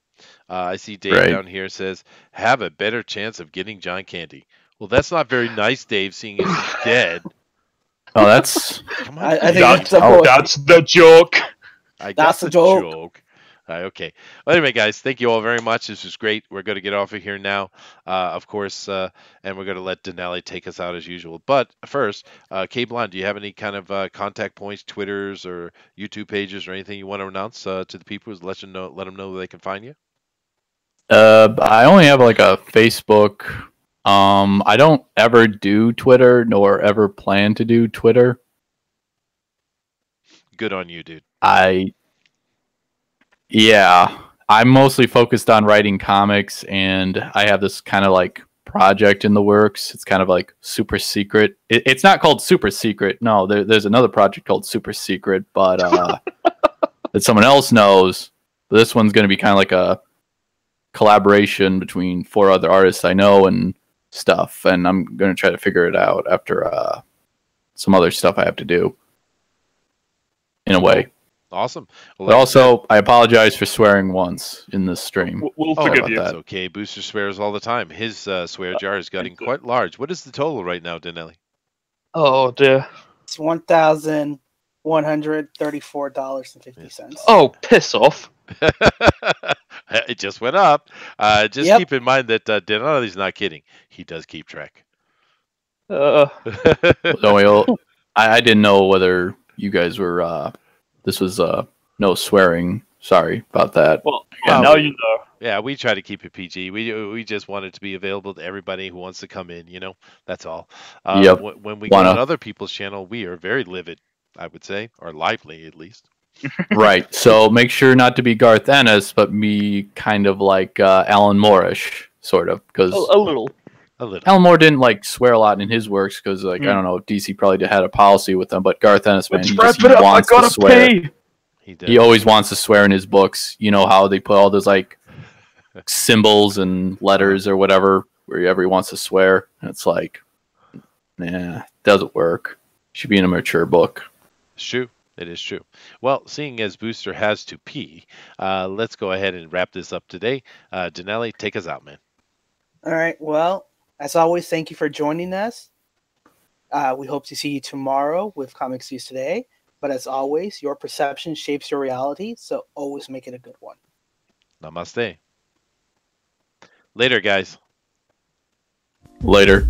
I see Dave down here says, have a better chance of getting John Candy. Well, that's not very nice, Dave, seeing as he's dead. Oh, that's... Come on, I think that's the joke. That's the joke. Okay. Well, anyway, guys, thank you all very much. This was great. We're going to get off of here now, of course, and we're going to let Denali take us out as usual. But first, Kay Blonde, do you have any kind of contact points, Twitters or YouTube pages or anything you want to announce to the people? Let them know where they can find you. I only have like a Facebook. I don't ever do Twitter, nor ever plan to do Twitter. Good on you, dude. Yeah, I'm mostly focused on writing comics, and I have this kind of like project in the works. It's kind of like super secret. It's not called Super Secret. No, there's another project called Super Secret, but that someone else knows. This one's going to be kind of like a collaboration between 4 other artists I know and stuff, and I'm going to try to figure it out after some other stuff I have to do in a way. Awesome. Well, but also, I apologize for swearing once in this stream. We'll forgive you. That's okay. Booster swears all the time. His swear jar is getting quite large. What is the total right now, Denelli? Oh, dear. It's $1,134.50. Oh, piss off. It just went up. Keep in mind that Denelli's not kidding. He does keep track. I didn't know whether you guys were... This was no swearing. Sorry about that. Well, yeah, now you know. Yeah, we try to keep it PG. We just want it to be available to everybody who wants to come in. That's all. When we go on other people's channel, we are very livid, I would say, or lively at least. Right. So make sure not to be Garth Ennis, but be kind of like Alan Moore-ish, sort of, because a little. Alan Moore didn't like swear a lot in his works because, I don't know, DC probably had a policy with them. But Garth Ennis, man, he wants to swear. He always wants to swear in his books. You know how they put all those like symbols and letters or whatever where he wants to swear, and it's like, nah, doesn't work. Should be in a mature book. It's true. It is true. Well, seeing as Booster has to pee, let's go ahead and wrap this up today. Denali, take us out, man. All right. Well, as always, thank you for joining us. We hope to see you tomorrow with Comics News Today. But as always, your perception shapes your reality, so always make it a good one. Namaste. Later, guys. Later.